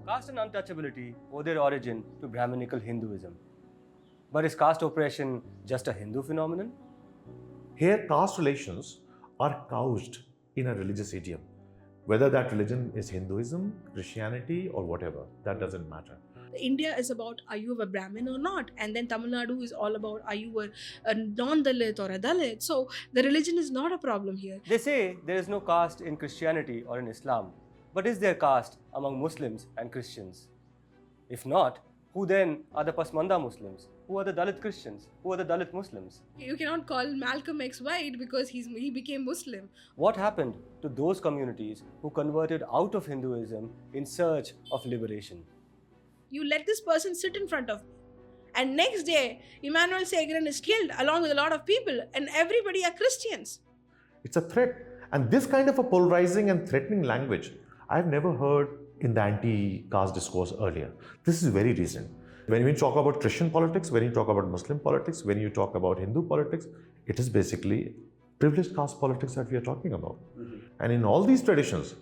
Caste and untouchability owe their origin to Brahminical Hinduism. But is caste oppression just a Hindu phenomenon? Here, caste relations are couched in a religious idiom. Whether that religion is Hinduism, Christianity, or whatever, that doesn't matter. India is about are you a Brahmin or not, and then Tamil Nadu is all about are you a non-Dalit or a Dalit. So the religion is not a problem here. They say there is no caste in Christianity or in Islam, but is there caste among Muslims and Christians? If not, who then are the Pasmanda Muslims? Who are the Dalit Christians? Who are the Dalit Muslims? You cannot call Malcolm X white because he became Muslim. What happened to those communities who converted out of Hinduism in search of liberation? You let this person sit in front of me, and next day Emmanuel Segrin is killed along with a lot of people, and everybody are Christians. It's a threat. And this kind of a polarizing and threatening language, I've never heard in the anti-caste discourse earlier. This is very recent. When you talk about Christian politics, when you talk about Muslim politics, when you talk about Hindu politics, it is basically privileged caste politics that we are talking about. And in all these traditions,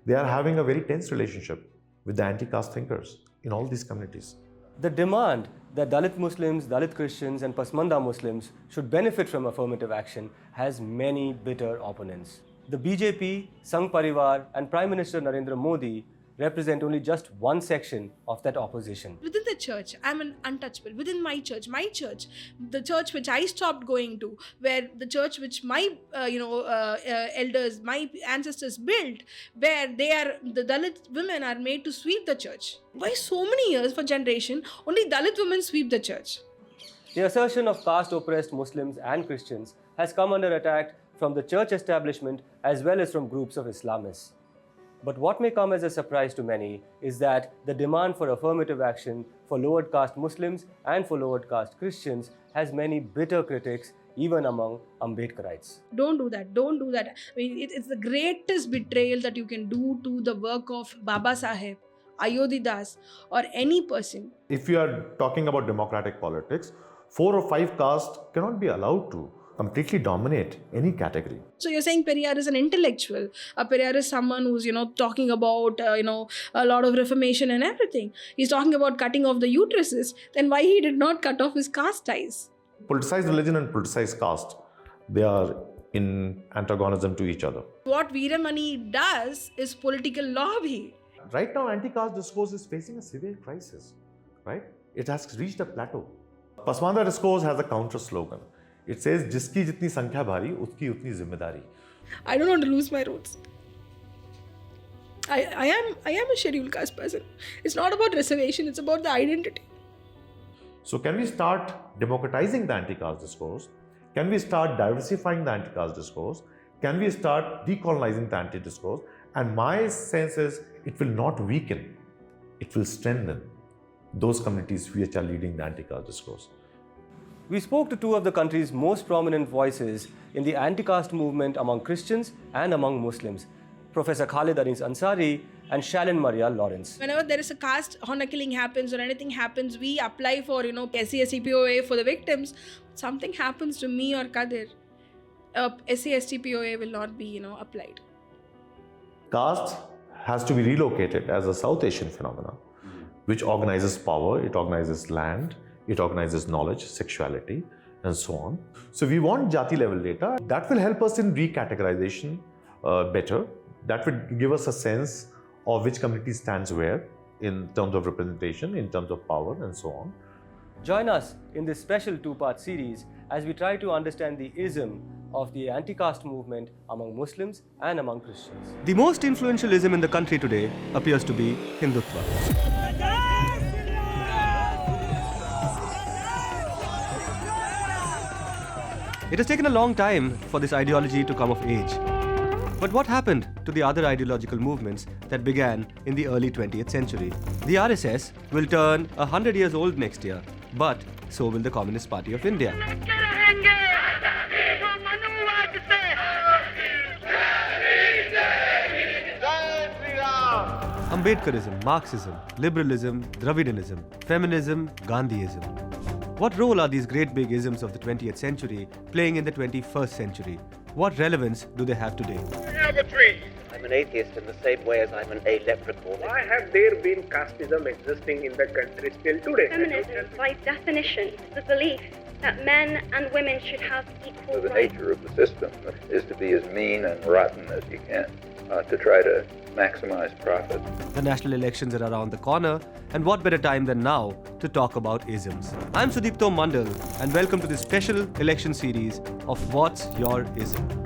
they are having a very tense relationship with the anti-caste thinkers in all these communities. The demand that Dalit Muslims, Dalit Christians, and Pasmanda Muslims should benefit from affirmative action has many bitter opponents. The BJP, Sangh Parivar, and Prime Minister Narendra Modi represent only just one section of that opposition. Within the church, I'm an untouchable. Within my church, the church which I stopped going to, where the church which my elders, my ancestors built, where the Dalit women are made to sweep the church. Why so many years for generation only Dalit women sweep the church? The assertion of caste-oppressed Muslims and Christians has come under attack from the church establishment as well as from groups of Islamists. But what may come as a surprise to many is that the demand for affirmative action for lowered caste Muslims and for lowered caste Christians has many bitter critics even among Ambedkarites. Don't do that. Don't do that. I mean, it's the greatest betrayal that you can do to the work of Baba Saheb, Ayodhya Das, or any person. If you are talking about democratic politics, 4 or 5 castes cannot be allowed to completely dominate any category. So you're saying Periyar is an intellectual. Periyar is someone who's, talking about, a lot of reformation and everything. He's talking about cutting off the uteruses. Then why he did not cut off his caste ties? Politicized religion and politicized caste, they are in antagonism to each other. What Veeramani does is political lobby. Right now, anti-caste discourse is facing a severe crisis, right? It has reached a plateau. Pasmanda discourse has a counter slogan. It says, "Jiski jitni sankhya bhari, uski utni zimmedari." I don't want to lose my roots. I am a scheduled caste person. It's not about reservation, it's about the identity. So can we start democratizing the anti-caste discourse? Can we start diversifying the anti-caste discourse? Can we start decolonizing the anti-discourse? And my sense is, it will not weaken, it will strengthen those communities which are leading the anti-caste discourse. We spoke to two of the country's most prominent voices in the anti-caste movement among Christians and among Muslims, Professor Khalid Anis Ansari and Shalin Maria Lawrence. Whenever there is a caste honor killing happens or anything happens, we apply for, SC/ST POA for the victims. Something happens to me or Kadir, SC/ST POA will not be, applied. Caste has to be relocated as a South Asian phenomenon, which organizes power, it organizes land, it organizes knowledge, sexuality, and so on. So we want Jati level data. That will help us in recategorization better. That will give us a sense of which community stands where in terms of representation, in terms of power, and so on. Join us in this special two-part series as we try to understand the ism of the anti-caste movement among Muslims and among Christians. The most influential ism in the country today appears to be Hindutva. It has taken a long time for this ideology to come of age. But what happened to the other ideological movements that began in the early 20th century? The RSS will turn 100 years old next year, but so will the Communist Party of India. Ambedkarism, Marxism, liberalism, Dravidianism, feminism, Gandhiism. What role are these great big isms of the 20th century playing in the 21st century? What relevance do they have today? I have a dream. I'm an atheist in the same way as I'm an leprechaun. Why have there been casteism existing in the country still today? Feminism, by definition, is the belief that men and women should have equal So the rights. nature of the system is to be as mean and rotten as you can, to try to maximize profit. The national elections are around the corner, and what better time than now to talk about isms? I'm Sudipto Mondal, and welcome to this special election series of What's Your Ism?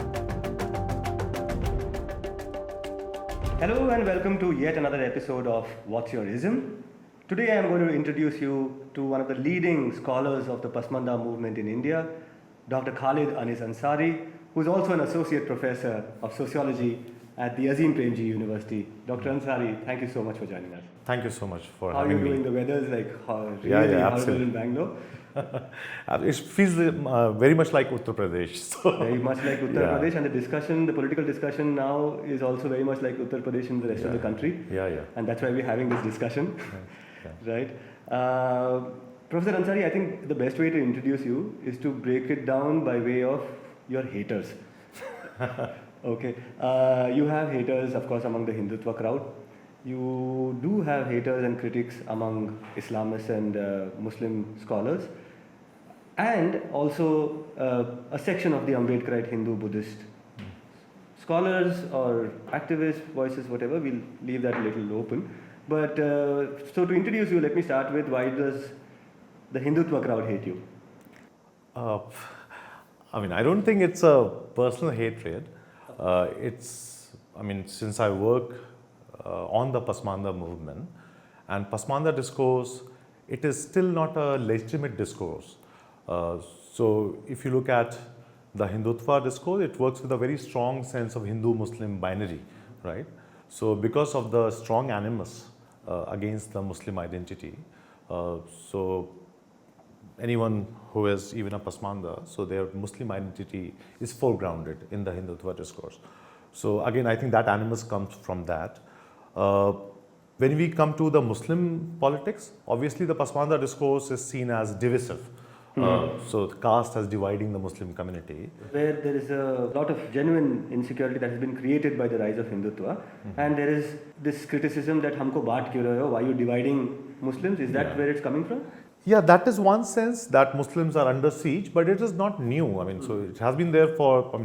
Hello and welcome to yet another episode of What's Your Ism? Today I am going to introduce you to one of the leading scholars of the Pasmanda movement in India, Dr. Khalid Anis Ansari, who is also an associate professor of sociology at the Azim Premji University. Dr. Ansari, thank you so much for joining us. Thank you so much for How are you having me. doing? The weather is like really Yeah, horrible absolutely. in Bangalore. It feels very much like Uttar Pradesh. So. Very much like Uttar Yeah. Pradesh, and the discussion, the political discussion now is also very much like Uttar Pradesh in the rest of the country. Yeah. And that's why we're having this discussion, right? Professor Ansari, I think the best way to introduce you is to break it down by way of your haters. Okay. You have haters, of course, among the Hindutva crowd. You do have haters and critics among Islamists and Muslim scholars, and also a section of the Ambedkarite Hindu Buddhist scholars or activists, voices, whatever. We'll leave that a little open. But so to introduce you, let me start with, why does the Hindutva crowd hate you? I don't think it's a personal hatred. Since I work on the Pasmanda movement, and Pasmanda discourse, it is still not a legitimate discourse. So if you look at the Hindutva discourse, it works with a very strong sense of Hindu-Muslim binary, right? So because of the strong animus against the Muslim identity, so anyone who is even a Pasmanda, so their Muslim identity is foregrounded in the Hindutva discourse. So again, I think that animus comes from that. When we come to the Muslim politics, obviously the Pasmanda discourse is seen as divisive. So caste as dividing the Muslim community. Where there is a lot of genuine insecurity that has been created by the rise of Hindutva, and there is this criticism that humko baat kyun rahe ho, why are you dividing Muslims? Is that where it's coming from? Yeah, that is one sense that Muslims are under siege, but it is not new. So it has been there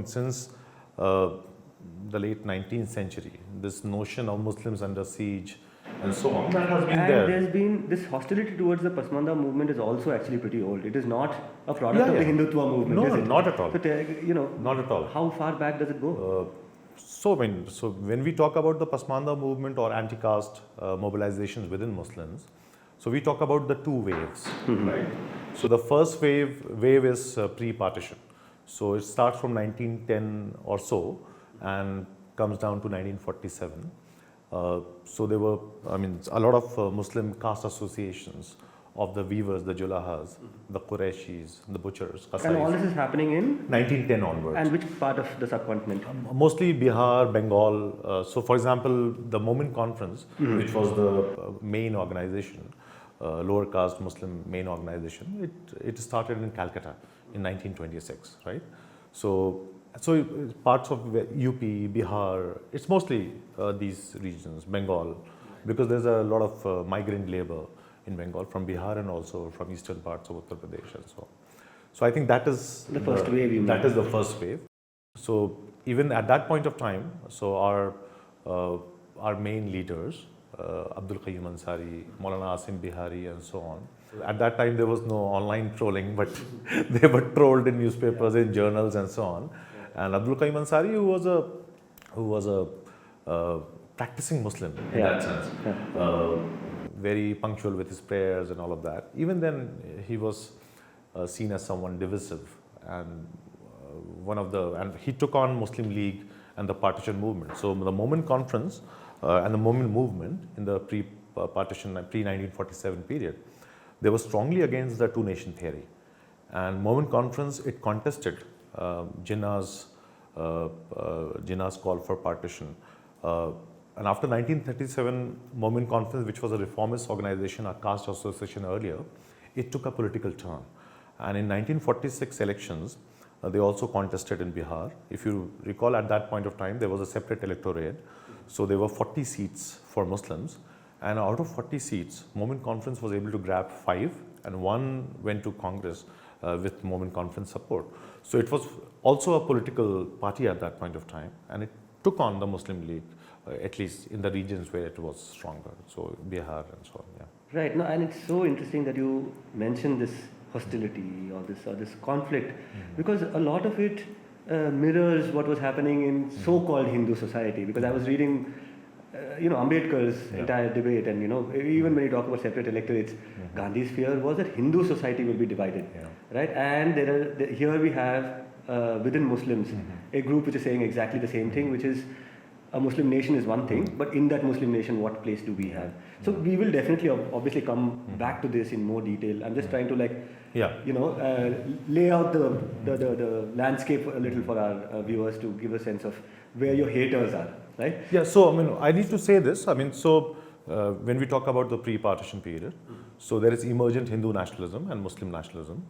since the late 19th century. This notion of Muslims under siege and so on, that has been there. And there's been this hostility towards the Pasmanda movement is also actually pretty old. It is not a product of the Hindutva movement, No, is it? not at all. So, Not at all. how far back does it go? So when we talk about the Pasmanda movement or anti-caste mobilizations within Muslims, so we talk about the two waves, right? So the first wave is pre-partition. So it starts from 1910 or so and comes down to 1947. So there were, a lot of Muslim caste associations of the weavers, the Julahas, the Qurayshis, the butchers, Qasais. And all this is happening in 1910 onwards. And which part of the subcontinent? Mostly Bihar, Bengal. So for example, the Moment Conference, which was the main organization, lower caste Muslim main organization, it started in Calcutta in 1926, right? So parts of UP, Bihar, it's mostly these regions, Bengal, because there's a lot of migrant labor in Bengal from Bihar and also from eastern parts of Uttar Pradesh and so on. So I think that is The first wave, you mean? That is the first wave. So even at that point of time, so our main leaders, Abdul Qayyum Ansari, Maulana Asim Bihari and so on. At that time there was no online trolling, but they were trolled in newspapers, in journals and so on. And Abdul Qayyum Ansari, who was a practicing Muslim in that sense, very punctual with his prayers and all of that. Even then, he was seen as someone divisive, and and he took on Muslim League and the partition movement. So the Moment Conference and the Moment movement in the pre-partition, pre-1947 period, they were strongly against the two-nation theory. And Moment Conference, it contested Jinnah's call for partition. And after 1937 Moment Conference, which was a reformist organization, a caste association earlier, it took a political turn. And in 1946 elections, They also contested in Bihar. If you recall, at that point of time, there was a separate electorate. So there were 40 seats for Muslims. And out of 40 seats, Moment Conference was able to grab 5, and 1 went to Congress with Moment Conference support. So it was also a political party at that point of time, and it took on the Muslim League, at least in the regions where it was stronger. So Bihar and so on, yeah. Right. No, and it's so interesting that you mentioned this hostility or this conflict, because a lot of it mirrors what was happening in so-called Hindu society. Because I was reading, Ambedkar's entire debate, and even when you talk about separate electorates, Gandhi's fear was that Hindu society will be divided, right? And here we have within Muslims a group which is saying exactly the same thing, which is a Muslim nation is one thing, but in that Muslim nation, what place do we have? So we will definitely, obviously, come back to this in more detail. I'm just trying to lay out the landscape a little for our viewers to give a sense of where your haters are, right? Yeah. So I need to say this. When we talk about the pre-partition period, so there is emergent Hindu nationalism and Muslim nationalism,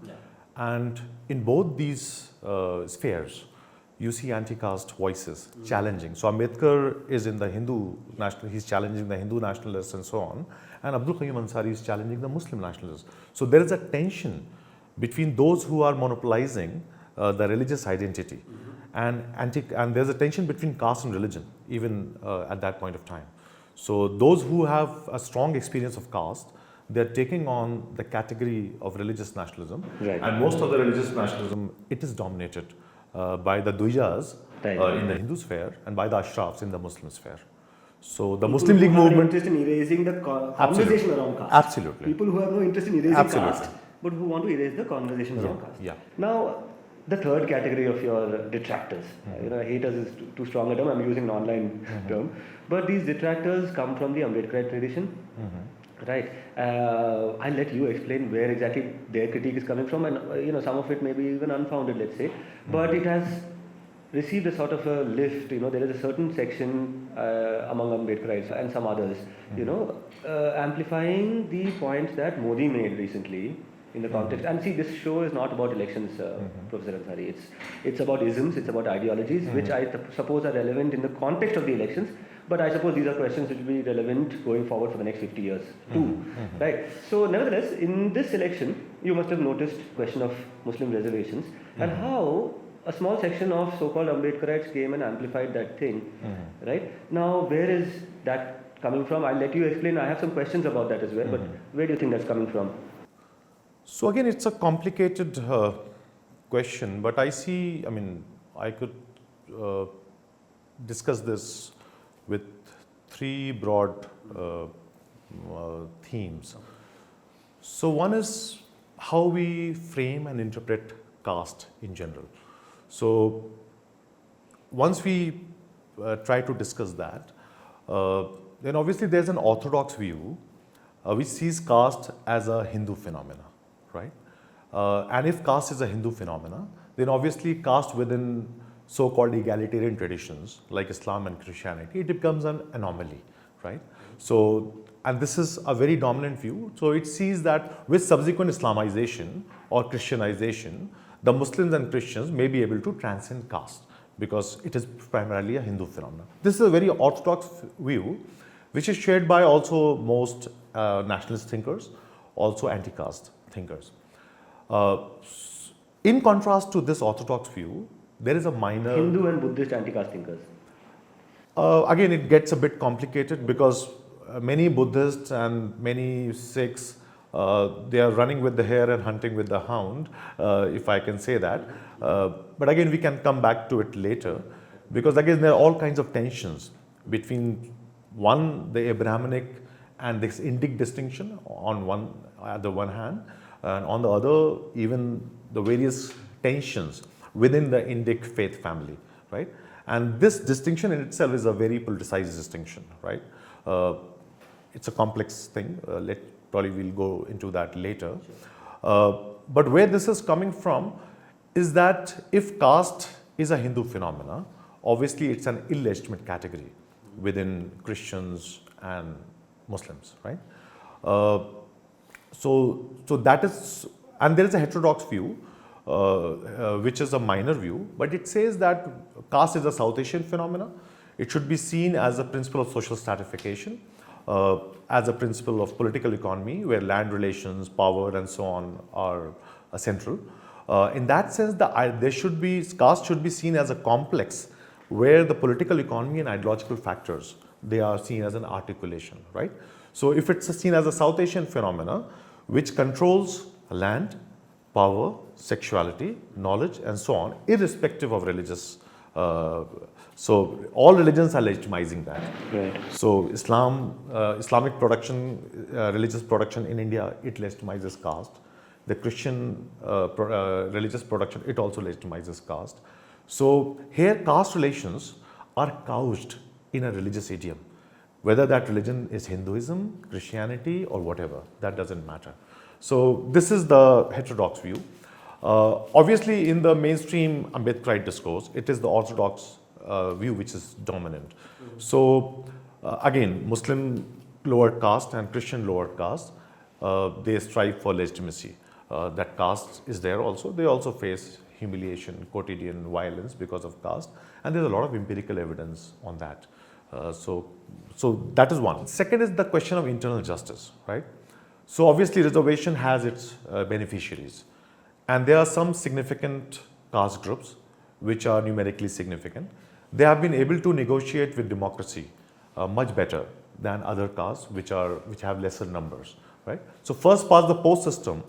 and in both these spheres, you see anti-caste voices challenging. So Ambedkar is in the Hindu national, he's challenging the Hindu nationalists and so on, and Abdul Qayyum Ansari is challenging the Muslim nationalists. So there is a tension between those who are monopolizing the religious identity, and there's a tension between caste and religion, even at that point of time. So those who have a strong experience of caste, they're taking on the category of religious nationalism, and most of the religious nationalism, it is dominated by the Dujas in the Hindu sphere and by the Ashrafs in the Muslim sphere. So the Muslim League movement interest in erasing the conversation around caste. Absolutely. People who have no interest in erasing caste, but who want to erase the conversation around caste. Yeah. Now, the third category of your detractors, haters is too strong a term. I'm using an online term, but these detractors come from the Ambedkarite tradition. Right. I'll let you explain where exactly their critique is coming from, and some of it may be even unfounded, let's say, but it has received a sort of a lift. There is a certain section among Ambedkarites and some others, amplifying the points that Modi made recently in the context. And see, this show is not about elections, Professor Ansari. It's about isms, it's about ideologies, which I suppose are relevant in the context of the elections. But I suppose these are questions which will be relevant going forward for the next 50 years too, right? So nevertheless, in this election, you must have noticed question of Muslim reservations and how a small section of so-called Ambedkarites came and amplified that thing, right? Now, where is that coming from? I'll let you explain. I have some questions about that as well, but where do you think that's coming from? So again, it's a complicated question, but I could discuss this with 3 broad themes. So one is how we frame and interpret caste in general. So once we try to discuss that, then obviously there's an orthodox view which sees caste as a Hindu phenomena, right? And if caste is a Hindu phenomena, then obviously caste within so-called egalitarian traditions like Islam and Christianity, it becomes an anomaly, right? So, and this is a very dominant view. So it sees that with subsequent Islamization or Christianization, the Muslims and Christians may be able to transcend caste because it is primarily a Hindu phenomenon. This is a very orthodox view, which is shared by also most nationalist thinkers, also anti-caste thinkers. In contrast to this orthodox view, there is a minor Hindu and Buddhist anti-caste thinkers. Again, it gets a bit complicated because many Buddhists and many Sikhs, they are running with the hare and hunting with the hound, if I can say that. But again, we can come back to it later because again, there are all kinds of tensions between the Abrahamic and this Indic distinction at the one hand, and on the other, even the various tensions within the Indic faith family, right? And this distinction in itself is a very politicized distinction, right? It's a complex thing. Probably we'll go into that later. But where this is coming from is that if caste is a Hindu phenomena, obviously it's an illegitimate category within Christians and Muslims, right? So that is, and there is a heterodox view which is a minor view, but it says that caste is a South Asian phenomena. It should be seen as a principle of social stratification, as a principle of political economy where land relations, power and so on are central. In that sense, caste should be seen as a complex where the political economy and ideological factors, they are seen as an articulation, right? So if it's seen as a South Asian phenomena which controls land, power, sexuality, knowledge and so on, irrespective of religious. So all religions are legitimizing that. Right. So Islamic production, religious production in India, it legitimizes caste. The Christian religious production, it also legitimizes caste. So here caste relations are couched in a religious idiom. Whether that religion is Hinduism, Christianity or whatever, that doesn't matter. So this is the heterodox view. Obviously in the mainstream Ambedkarite discourse, it is the orthodox view which is dominant. So again, Muslim lower caste and Christian lower caste, they strive for legitimacy. That caste is there also. They also face humiliation, quotidian violence because of caste, and there's a lot of empirical evidence on that. So that is one. Second is the question of internal justice, right? So obviously reservation has its beneficiaries, and there are some significant caste groups which are numerically significant. They have been able to negotiate with democracy much better than other castes which have lesser numbers, right? So first past the post system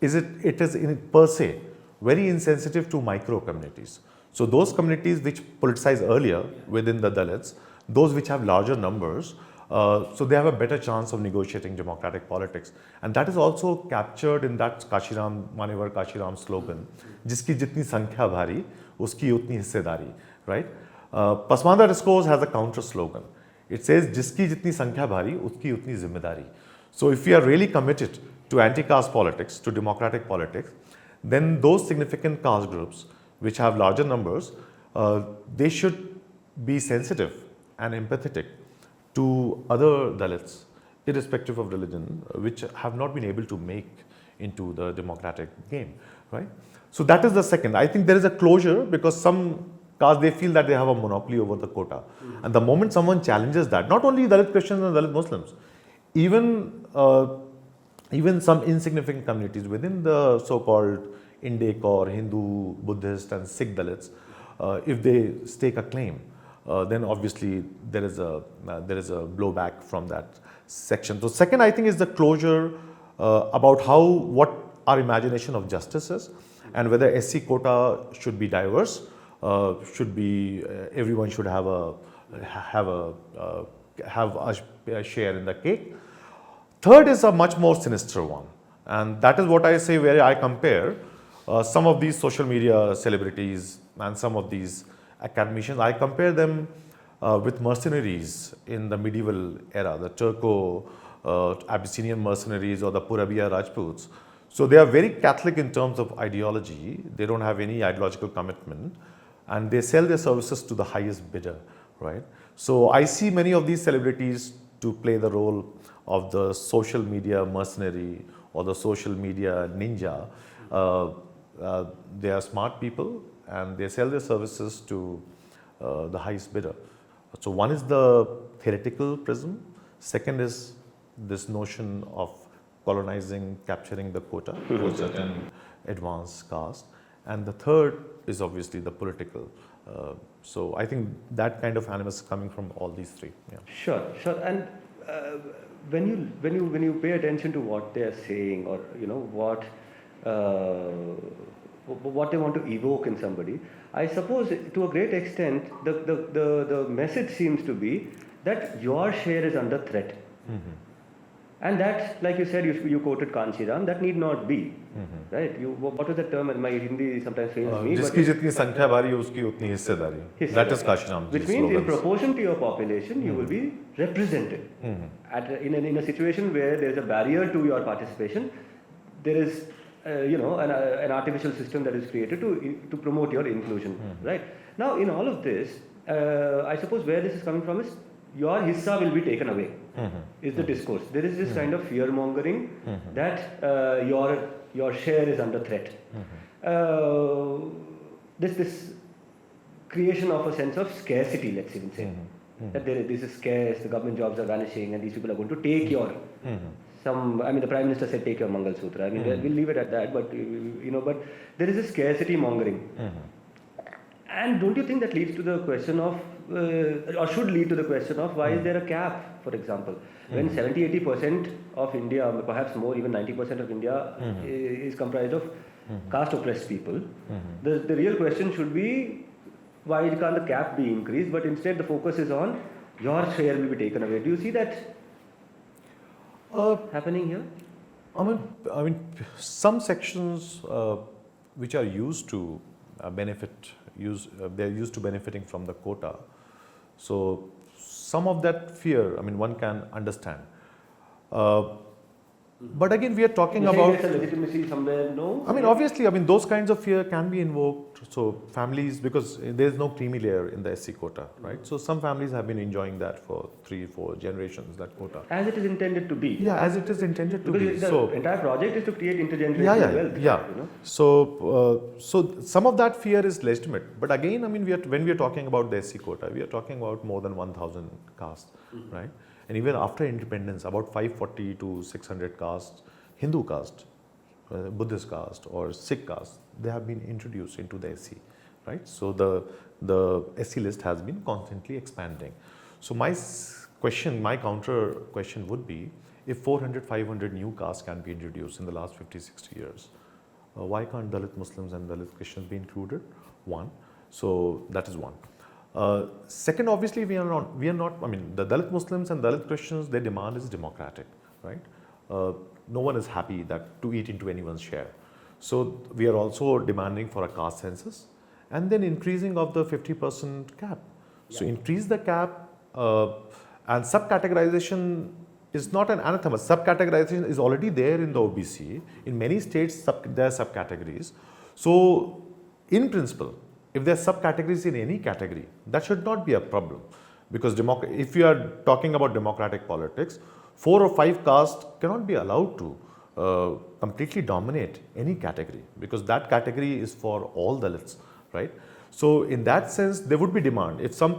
it is in per se very insensitive to micro communities. So those communities which politicized earlier within the Dalits, those which have larger numbers, so they have a better chance of negotiating democratic politics. And that is also captured in that Manevar Kashiram slogan, Jiski jitni sankhya bhari, uski utni hissedari, right? Pasmanda discourse has a counter slogan. It says, Jiski jitni sankhya bhari, uski utni zimmedari. So if we are really committed to anti-caste politics, to democratic politics, then those significant caste groups which have larger numbers, they should be sensitive and empathetic to other Dalits, irrespective of religion, which have not been able to make into the democratic game, right? So that is the second. I think there is a closure because some castes, they feel that they have a monopoly over the quota. And the moment someone challenges that, not only Dalit Christians and Dalit Muslims, even some insignificant communities within the so-called Indic or Hindu, Buddhist and Sikh Dalits, if they stake a claim, then obviously there is a blowback from that section. So second, I think, is the closure about what our imagination of justice is, and whether SC quota should be diverse, everyone should have a share in the cake. Third is a much more sinister one, and that is what I say where I compare some of these social media celebrities and some of these academicians. I compare them with mercenaries in the medieval era, the Turco-Abyssinian mercenaries or the Purabiya Rajputs. So they are very Catholic in terms of ideology. They don't have any ideological commitment, and they sell their services to the highest bidder, right? So I see many of these celebrities to play the role of the social media mercenary or the social media ninja. They are smart people and they sell their services to the highest bidder. So one is the theoretical prism. Second is this notion of colonizing, capturing the quota for certain advanced caste. And the third is obviously the political. So I think that kind of animus is coming from all these three. Yeah. Sure. And when you pay attention to what they are saying, or what they want to evoke in somebody, I suppose to a great extent the message seems to be that your share is under threat. Mm-hmm. And that, like you said, you quoted Kanchiram, that need not be, right? What was the term? My Hindi sometimes fails me. Jiski jitni sankhya bhari, uski utni hissedari. That is Kashiram. Which means in proportion to your population, you will be represented. In a situation where there is a barrier to your participation, there is an artificial system that is created to promote your inclusion, right? Now, in all of this, I suppose where this is coming from is your hissa will be taken away, is the discourse. There is this kind of fear mongering that your share is under threat. this creation of a sense of scarcity, let's even say. That this is scarce, the government jobs are vanishing, and these people are going to take your the Prime Minister said take your Mangal Sutra. I mean, we'll leave it at that, but but there is a scarcity mongering. And don't you think that leads to the question of, or should lead to the question of, why is there a cap, for example? When 70-80% of India, perhaps more, even 90% of India is comprised of caste oppressed people, the real question should be, why can't the cap be increased, but instead the focus is on your share will be taken away. Do you see that happening here? I mean, some sections which are used to they're used to benefiting from the quota. So some of that fear, one can understand. But again, we are talking about there's a legitimacy somewhere, no? Obviously, those kinds of fear can be invoked. So families, because there's no creamy layer in the SC quota, right? So some families have been enjoying that for 3-4 generations, that quota. As it is intended to be. Yeah, as it is intended to because be. The entire project is to create intergenerational wealth. Yeah. So some of that fear is legitimate. But again, when we are talking about the SC quota, we are talking about more than 1,000 castes, right? And even after independence, about 540 to 600 castes, Hindu caste, Buddhist caste or Sikh caste, they have been introduced into the SC, right? So the SC list has been constantly expanding. So my counter question would be, if 400, 500 new castes can be introduced in the last 50, 60 years, why can't Dalit Muslims and Dalit Christians be included? One. So that is one. Second, obviously, we are not, the Dalit Muslims and Dalit Christians, their demand is democratic, right? No one is happy to eat into anyone's share. So we are also demanding for a caste census and then increasing of the 50% cap. So increase the cap and subcategorization is not an anathema. Subcategorization is already there in the OBC. In many states, there are subcategories. So in principle, if there are subcategories in any category, that should not be a problem. Because if you are talking about democratic politics, 4 or 5 castes cannot be allowed to completely dominate any category, because that category is for all Dalits, right? So in that sense, there would be demand. If some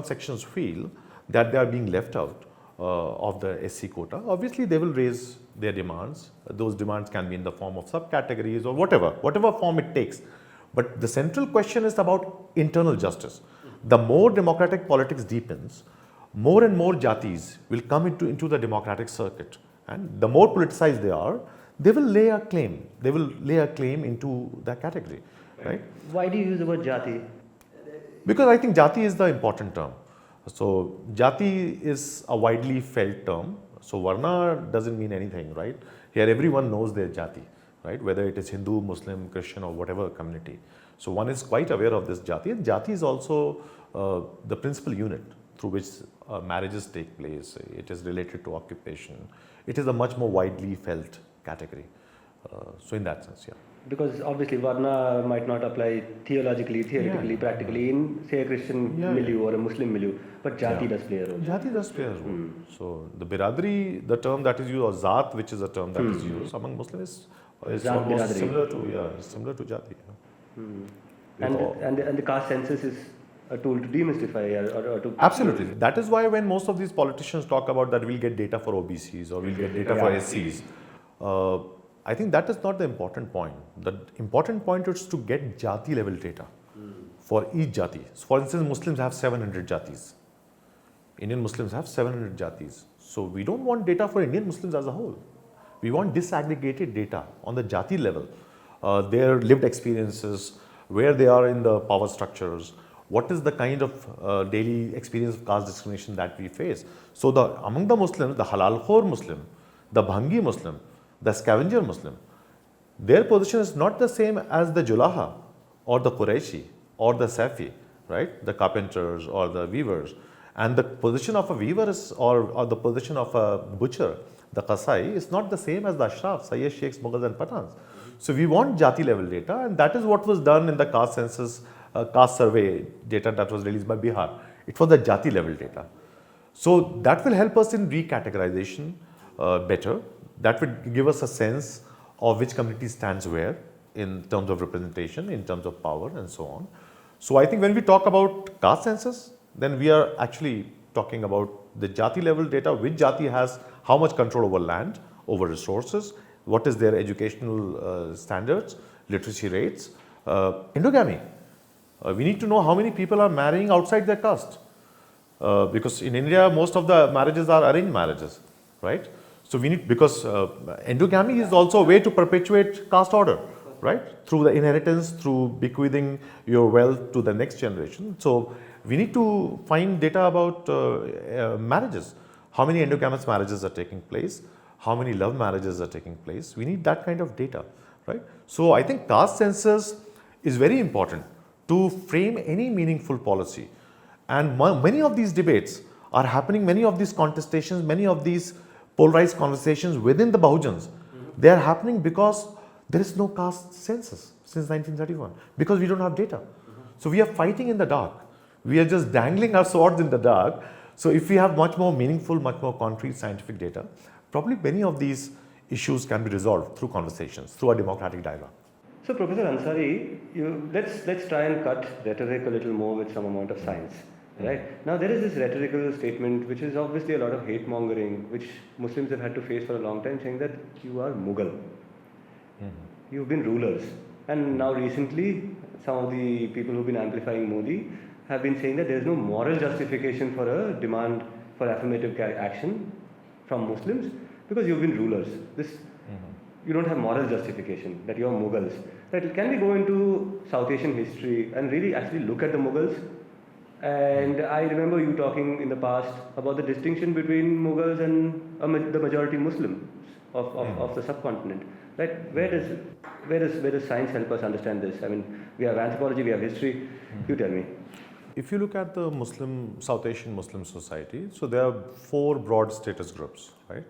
sections feel that they are being left out of the SC quota, obviously they will raise their demands. Those demands can be in the form of subcategories or whatever form it takes. But the central question is about internal justice. The more democratic politics deepens, more and more jatis will come into the democratic circuit. And the more politicized they are, they will lay a claim. They will lay a claim into that category, right? Why do you use the word jati? Because I think jati is the important term. So jati is a widely felt term. So varna doesn't mean anything, right? Here everyone knows their jati, right? Whether it is Hindu, Muslim, Christian or whatever community. So one is quite aware of this jati, and jati is also the principal unit through which marriages take place. It is related to occupation. It is a much more widely felt category. So in that sense, yeah. Because obviously Varna might not apply theoretically, practically in, say, a Christian milieu or a Muslim milieu, but Jati does play a role. Jati does play a role. So the Biradri, the term that is used, or Zaat, which is a term that is used among Muslims, is almost similar to Jati. And the caste census is a tool to demystify or to... Absolutely. That is why when most of these politicians talk about that we'll get data for OBCs or we'll get data for SCs, I think that is not the important point. The important point is to get jati level data for each jati. So for instance, Muslims have 700 jatis. Indian Muslims have 700 jatis. So we don't want data for Indian Muslims as a whole. We want disaggregated data on the jati level, their lived experiences, where they are in the power structures, what is the kind of daily experience of caste discrimination that we face. So among the Muslims, the halal khor Muslim, the bhangi Muslim, the scavenger Muslim, their position is not the same as the Julaha or the Quraishi or the Safi, right? The carpenters or the weavers. And the position of a weaver is, or the position of a butcher, the Qasai, is not the same as the Ashraf, Sayyid, Sheikhs, Mughals and Pathans. So we want jati level data, and that is what was done in the caste census, caste survey data that was released by Bihar. It was the jati level data. So that will help us in recategorization better. That would give us a sense of which community stands where, in terms of representation, in terms of power and so on. So I think when we talk about caste census, then we are actually talking about the jati level data, which jati has how much control over land, over resources, what is their educational standards, literacy rates, endogamy. We need to know how many people are marrying outside their caste. Because in India, most of the marriages are arranged marriages, right? So we need, because endogamy is also a way to perpetuate caste order, right? Through the inheritance, through bequeathing your wealth to the next generation. So we need to find data about marriages. How many endogamous marriages are taking place? How many love marriages are taking place? We need that kind of data, right? So I think caste census is very important to frame any meaningful policy. And many of these debates are happening, many of these contestations, many of these polarized conversations within the Bahujans, they are happening because there is no caste census since 1931, because we don't have data. So we are fighting in the dark. We are just dangling our swords in the dark. So if we have much more meaningful, much more concrete scientific data, probably many of these issues can be resolved through conversations, through a democratic dialogue. So Professor Ansari, let's try and cut rhetoric a little more with some amount of science. Right. Now there is this rhetorical statement which is obviously a lot of hate mongering which Muslims have had to face for a long time, saying that you are Mughal. You've been rulers. And now recently some of the people who've been amplifying Modi have been saying that there is no moral justification for a demand for affirmative action from Muslims because you've been rulers. You don't have moral justification that you're Mughals. Right. Can we go into South Asian history and really actually look at the Mughals? And I remember you talking in the past about the distinction between Mughals and the majority Muslims of the subcontinent. Right? Where does science help us understand this? I mean, we have anthropology, we have history. You tell me. If you look at the South Asian Muslim society, so there are 4 broad status groups, right?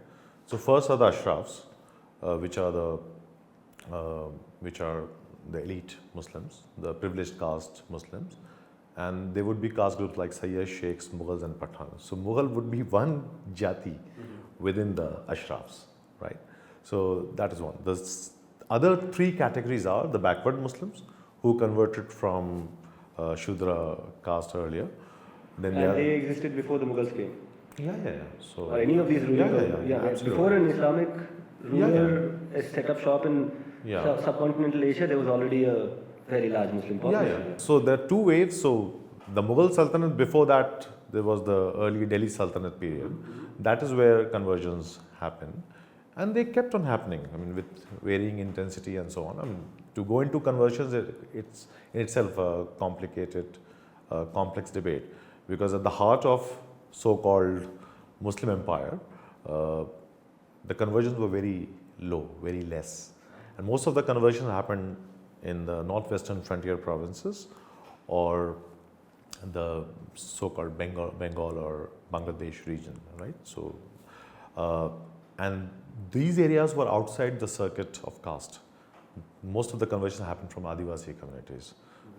So first are the Ashrafs, which are the elite Muslims, the privileged caste Muslims. And there would be caste groups like Sayyid, Sheikhs, Mughals and Pathans. So Mughal would be one jati within the Ashrafs, right? So that is one. The other 3 categories are the backward Muslims who converted from Shudra caste earlier. Then they existed before the Mughals came? Yeah. So or any of these rulers? Absolutely. Before an Islamic ruler set up shop in subcontinental Asia, there was already a very large Muslim population. So there are 2 waves. So the Mughal Sultanate, before that there was the early Delhi Sultanate period. That is where conversions happened. And they kept on happening, I mean, with varying intensity and so on. I mean, to go into conversions, it's in itself a complicated, complex debate. Because at the heart of so-called Muslim empire, the conversions were very low, very less. And most of the conversions happened in the northwestern frontier provinces or the so-called Bengal or Bangladesh region, right? So, and these areas were outside the circuit of caste. Most of the conversions happened from Adivasi communities,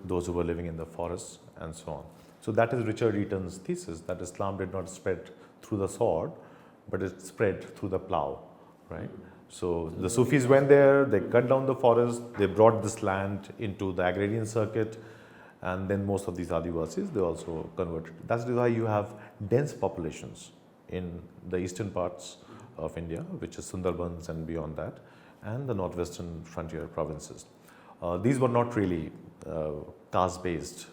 those who were living in the forests and so on. So that is Richard Eaton's thesis, that Islam did not spread through the sword, but it spread through the plow, right? So the Sufis went there, they cut down the forest, they brought this land into the agrarian circuit, and then most of these Adivasis, they also converted. That's why you have dense populations in the eastern parts of India, which is Sundarbans and beyond that, and the northwestern frontier provinces. These were not really caste-based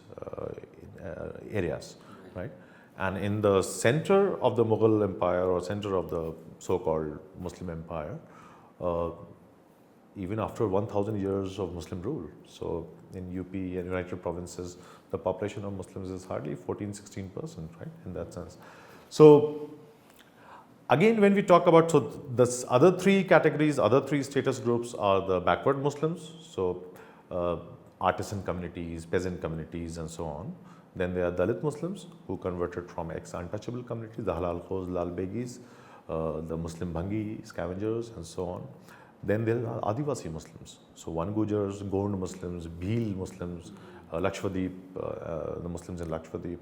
areas, right? And in the center of the Mughal empire or center of the so-called Muslim empire, even after 1000 years of Muslim rule. So in UP and United Provinces, the population of Muslims is hardly 14-16%, right, in that sense. So again, when we talk about, so the other 3 categories, other 3 status groups are the backward Muslims, so artisan communities, peasant communities and so on. Then there are Dalit Muslims who converted from ex-untouchable communities, the Halal Khos, Lal Begis, the Muslim Bhangi scavengers and so on. Then there are Adivasi Muslims. So One Gujars, Gond Muslims, Bhil Muslims, Lakshadweep, the Muslims in Lakshadweep.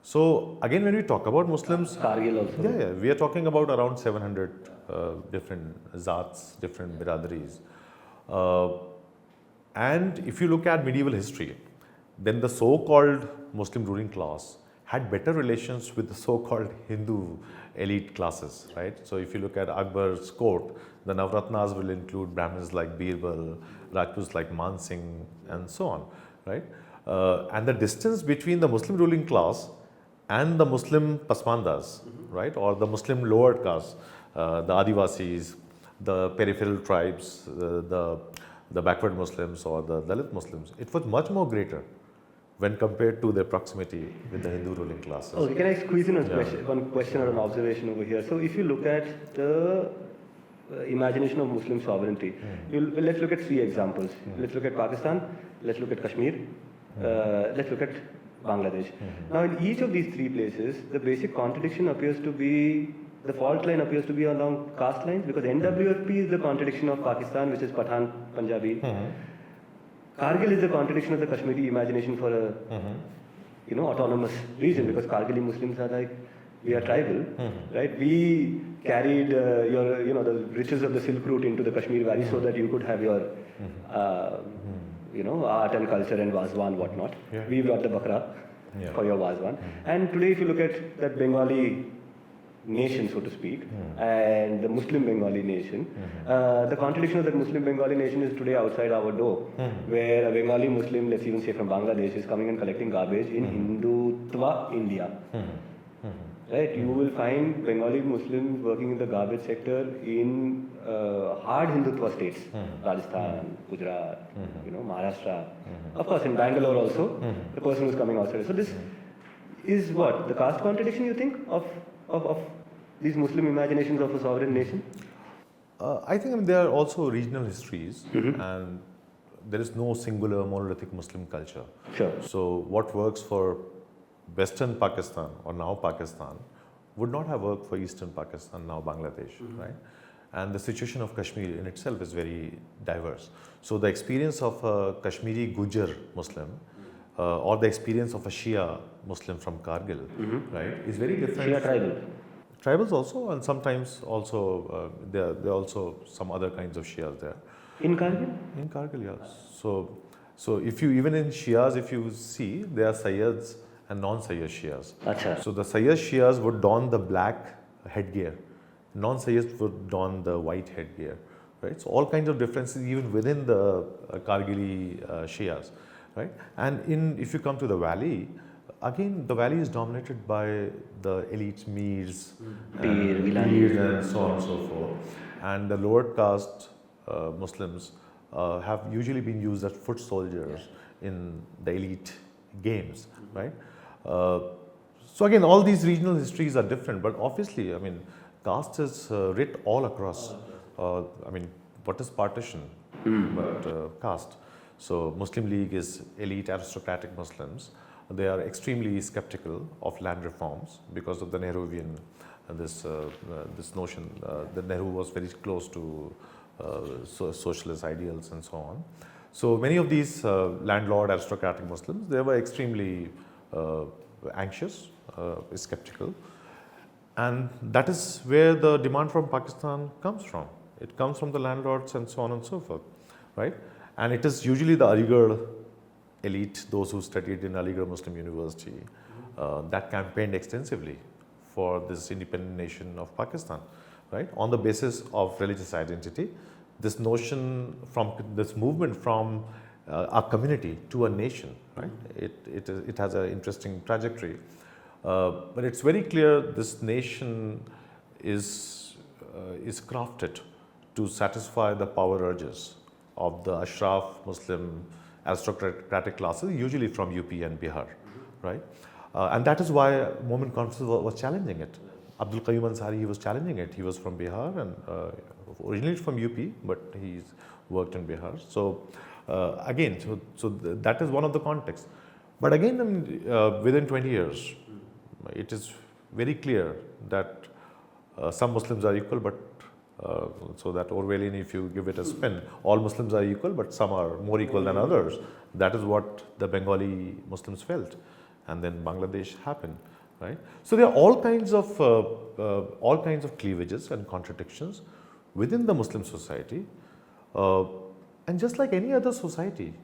So again, when we talk about Muslims, Kargil also. We are talking about around 700 different zats, different biradaris. And if you look at medieval history, then the so-called Muslim ruling class had better relations with the so-called Hindu elite classes, right? So if you look at Akbar's court, the Navratnas will include Brahmins like Birbal, Rajputs like Man Singh, and so on, right? And the distance between the Muslim ruling class and the Muslim Pasmandas, right, or the Muslim lower caste, the Adivasis, the peripheral tribes, the backward Muslims or the Dalit Muslims, it was much more greater when compared to their proximity with the Hindu ruling classes. Okay, can I squeeze in one question or an observation over here? So if you look at the imagination of Muslim sovereignty, let's look at three examples. Let's look at Pakistan, let's look at Kashmir, let's look at Bangladesh. Now in each of these three places, the basic contradiction appears to be, the fault line appears to be along caste lines, because NWFP is the contradiction of Pakistan, which is Pathan Punjabi. Kargil is the contradiction of the Kashmiri imagination for a autonomous region, because Kargili Muslims are like, we are tribal, right? We carried the riches of the Silk Route into the Kashmir Valley so that you could have your art and culture and Wazwan, whatnot. Yeah. We brought the Bakra for your Wazwan. And today, if you look at that Bengali nation, so to speak, and the Muslim Bengali nation, the contradiction of that Muslim Bengali nation is today outside our door, where a Bengali Muslim, let's even say from Bangladesh, is coming and collecting garbage in Hindutva India. Right? You will find Bengali Muslims working in the garbage sector in hard Hindutva states, Rajasthan, Gujarat, Maharashtra. Of course, in Bangalore also, the person who's coming outside. So this is what? The caste contradiction, you think, of these Muslim imaginations of a sovereign nation? I think there are also regional histories, and there is no singular monolithic Muslim culture. Sure. So what works for Western Pakistan or now Pakistan would not have worked for Eastern Pakistan, now Bangladesh, right? And the situation of Kashmir in itself is very diverse. So the experience of a Kashmiri Gujar Muslim or the experience of a Shia Muslim from Kargil, right, is very different. Shia tribal. Tribals also, and sometimes also there are also some other kinds of Shias there. In Kargil? In Kargil, yes. So if you, even in Shias, if you see, there are Sayyids and non-Sayyid Shias. Achha. So the Sayyid Shias would don the black headgear. Non-Sayyids would don the white headgear. Right? So all kinds of differences even within the Kargili Shias. Right? And if you come to the valley, again the valley is dominated by the elite Meers, and so on and so forth. And the lower caste Muslims have usually been used as foot soldiers in the elite games, right? So again, all these regional histories are different, but obviously, I mean, caste is writ all across. I mean, what is partition but caste? So Muslim League is elite aristocratic Muslims. They are extremely skeptical of land reforms because of the Nehruvian, this notion that Nehru was very close to socialist ideals and so on. So many of these landlord aristocratic Muslims, they were extremely anxious, skeptical, and that is where the demand from Pakistan comes from. It comes from the landlords and so on and so forth, right? And it is usually the Aligarh elite, those who studied in Aligarh Muslim University, that campaigned extensively for this independent nation of Pakistan, right? On the basis of religious identity, this notion from this movement from a community to a nation, right? It has an interesting trajectory, but it's very clear this nation is crafted to satisfy the power urges of the Ashraf Muslim aristocratic classes, usually from UP and Bihar, right? And that is why Moment Conference was challenging it. Abdul Qayyum Ansari, he was challenging it. He was from Bihar and originally from UP, but he's worked in Bihar. So again, so that is one of the contexts. But again, I mean, within 20 years, it is very clear that some Muslims are equal, but so that Orwellian, if you give it a spin, all Muslims are equal, but some are more equal than others. That is what the Bengali Muslims felt, and then Bangladesh happened, right? So there are all kinds of cleavages and contradictions within the Muslim society, And just like any other society,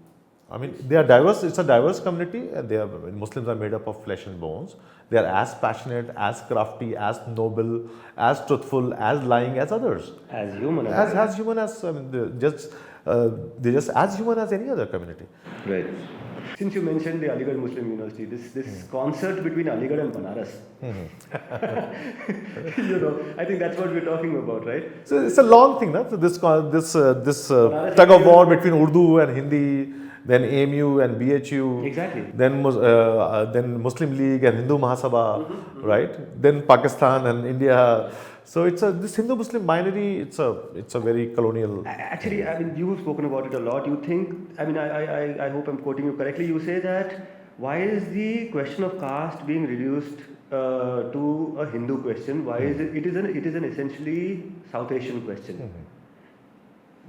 I mean, they are diverse, it's a diverse community, and Muslims are made up of flesh and bones. They are as passionate, as crafty, as noble, as truthful, as lying as others. As human As human as, I mean, they're just as human as any other community. Right. Since you mentioned the Aligarh Muslim University, this concert between Aligarh and Banaras, I think that's what we're talking about, right? So it's a long thing, no? So this tug of war between Urdu and Hindi, then AMU and BHU, Exactly. then Muslim League and Hindu Mahasabha, right? Then Pakistan and India. So it's this Hindu-Muslim binary. It's a very colonial. Actually, I mean, you've spoken about it a lot. You think, I mean, I hope I'm quoting you correctly. You say that why is the question of caste being reduced to a Hindu question? Why is it? It is an essentially South Asian question.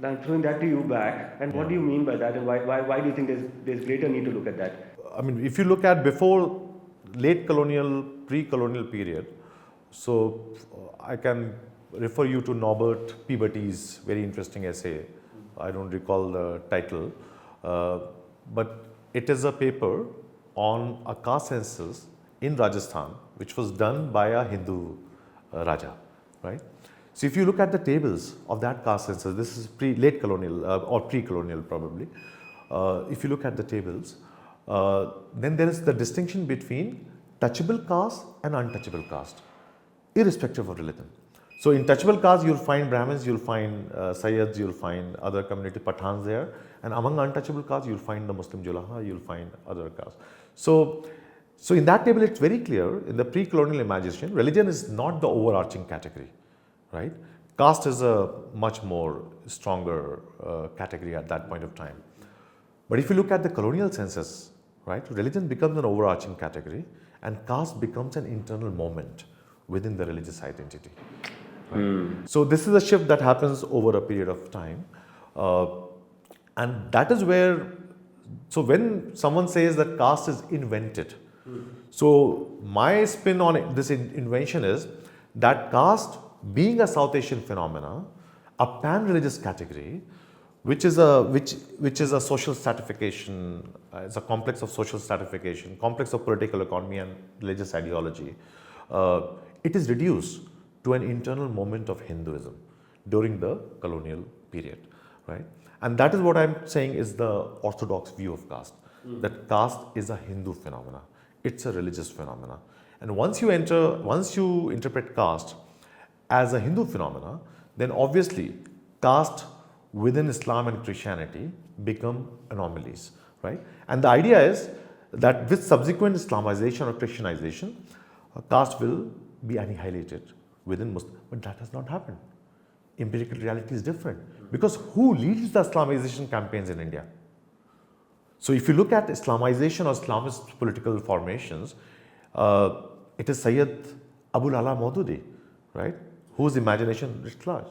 Now I'm throwing that to you back. And what do you mean by that? And why do you think there's greater need to look at that? I mean, if you look at before late colonial, pre-colonial period, so I can refer you to Norbert Peabody's very interesting essay. I don't recall the title, but it is a paper on a caste census in Rajasthan, which was done by a Hindu Raja, right? So if you look at the tables of that caste census, this is late colonial or pre-colonial probably. If you look at the tables, then there is the distinction between touchable caste and untouchable caste, irrespective of religion. So in touchable caste, you'll find Brahmins, you'll find Sayyids, you'll find other community Pathans there, and among untouchable castes, you'll find the Muslim Julaha, you'll find other castes. So in that table, it's very clear in the pre-colonial imagination, religion is not the overarching category, right? Caste is a much more stronger category at that point of time. But if you look at the colonial census, right, religion becomes an overarching category, and caste becomes an internal moment within the religious identity. Right? So this is a shift that happens over a period of time, and that is where, so when someone says that caste is invented, so my spin on this invention is that caste, being a South Asian phenomena, a pan-religious category, which is a social stratification, it's a complex of social stratification, complex of political economy and religious ideology. It is reduced to an internal moment of Hinduism during the colonial period, right? And that is what I'm saying is the orthodox view of caste, that caste is a Hindu phenomena. It's a religious phenomena. And once you interpret caste as a Hindu phenomena, then obviously caste within Islam and Christianity become anomalies, right? And the idea is that with subsequent Islamization or Christianization, caste will be annihilated within Muslim, but that has not happened. Empirical reality is different, because who leads the Islamization campaigns in India? So if you look at Islamization or Islamist political formations, it is Sayyid Abul Ala Maududi, right, whose imagination is large.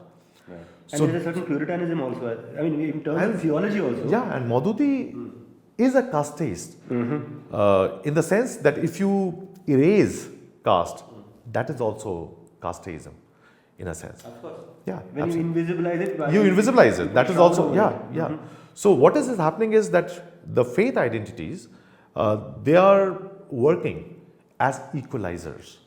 Right. And so there's a certain Puritanism also, I mean, in terms of theology also. Yeah, and Maududi is a casteist, in the sense that if you erase caste, that is also casteism, in a sense. Of course. Yeah, when absolutely. you invisibilize it, you invisibilize it. That is also, yeah. So what is happening is that the faith identities, they are working as equalizers.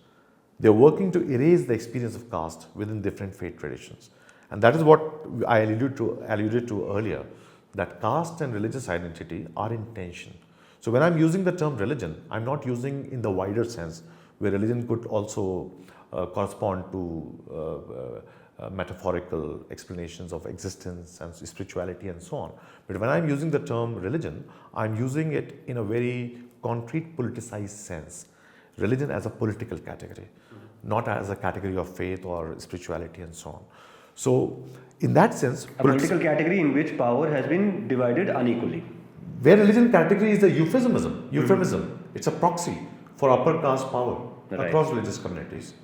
They are working to erase the experience of caste within different faith traditions. And that is what I alluded to earlier, that caste and religious identity are in tension. So when I'm using the term religion, I'm not using in the wider sense, where religion could also correspond to metaphorical explanations of existence and spirituality and so on. But when I'm using the term religion, I'm using it in a very concrete, politicized sense. Religion as a political category, not as a category of faith or spirituality and so on. So in that sense, a political category in which power has been divided unequally. Where religion category is the euphemism. It's a proxy for upper caste power across religious communities,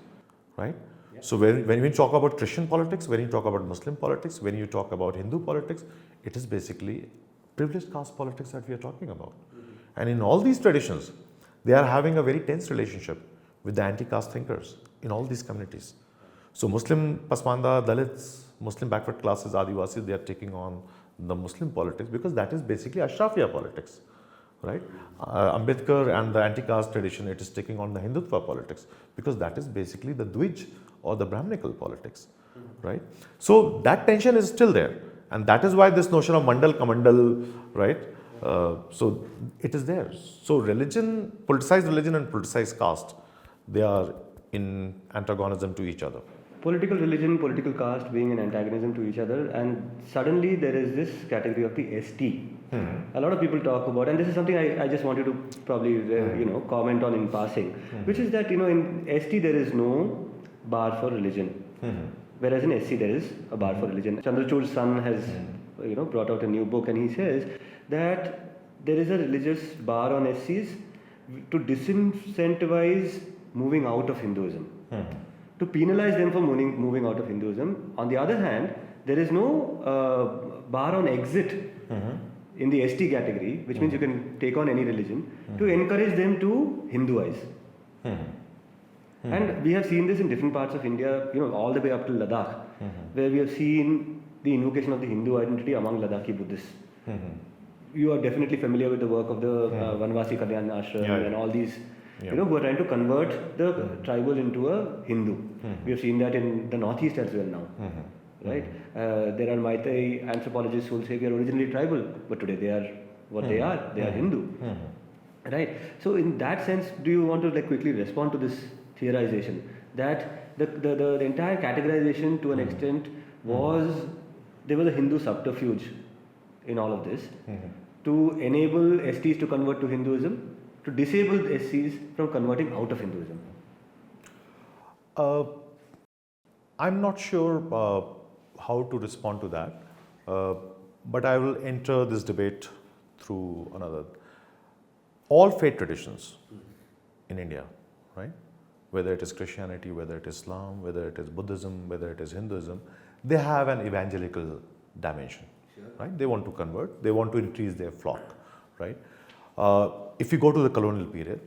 right? Yeah. So when we talk about Christian politics, when you talk about Muslim politics, when you talk about Hindu politics, it is basically privileged caste politics that we are talking about. And in all these traditions, they are having a very tense relationship with the anti-caste thinkers in all these communities. So Muslim Pasmanda, Dalits, Muslim backward classes, Adivasis, they are taking on the Muslim politics, because that is basically Ashrafiya politics, right? Ambedkar and the anti-caste tradition, it is taking on the Hindutva politics, because that is basically the Dwij or the Brahminical politics, right? So that tension is still there, and that is why this notion of Mandal Kamandal, right? So it is there. So religion, politicized religion and politicized caste, they are in antagonism to each other. Political religion, political caste being in antagonism to each other, and suddenly there is this category of the ST. A lot of people talk about, and this is something I just wanted to probably comment on in passing, which is that in ST there is no bar for religion, whereas in SC there is a bar for religion. Chandrachud's son has brought out a new book, and he says that there is a religious bar on SCs to disincentivize moving out of Hinduism, to penalize them for moving out of Hinduism. On the other hand, there is no bar on exit in the ST category, which means you can take on any religion, to encourage them to Hinduize. And we have seen this in different parts of India, all the way up to Ladakh, where we have seen the invocation of the Hindu identity among Ladakhi Buddhists. You are definitely familiar with the work of the Vanvasi Kalyan Ashram and all these, who are trying to convert the tribal into a Hindu. We have seen that in the Northeast as well now. Right? There are Meitei anthropologists who will say we are originally tribal, but today they are what they are. They are Hindu. Right? So in that sense, do you want to quickly respond to this theorization that the entire categorization to an extent was, there was a Hindu subterfuge in all of this to enable STs to convert to Hinduism, to disable the SCs from converting out of Hinduism? I'm not sure how to respond to that, but I will enter this debate through another. All faith traditions in India, right? Whether it is Christianity, whether it is Islam, whether it is Buddhism, whether it is Hinduism, they have an evangelical dimension, right? They want to convert, they want to increase their flock, right? If you go to the colonial period,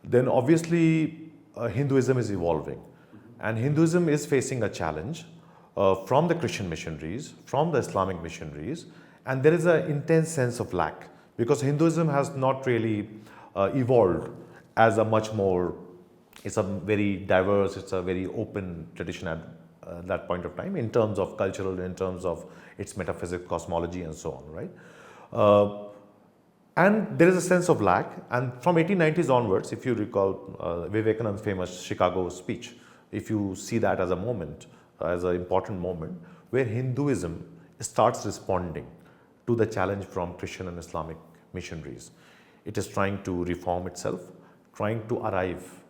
then obviously Hinduism is evolving, and Hinduism is facing a challenge from the Christian missionaries, from the Islamic missionaries, and there is an intense sense of lack, because Hinduism has not really evolved as a much more, it's a very diverse, it's a very open tradition at that point of time in terms of cultural, in terms of its metaphysics, cosmology and so on, right? And there is a sense of lack, and from 1890s onwards, if you recall Vivekananda's famous Chicago speech, if you see that as a moment, as an important moment, where Hinduism starts responding to the challenge from Christian and Islamic missionaries. It is trying to reform itself, trying to arrive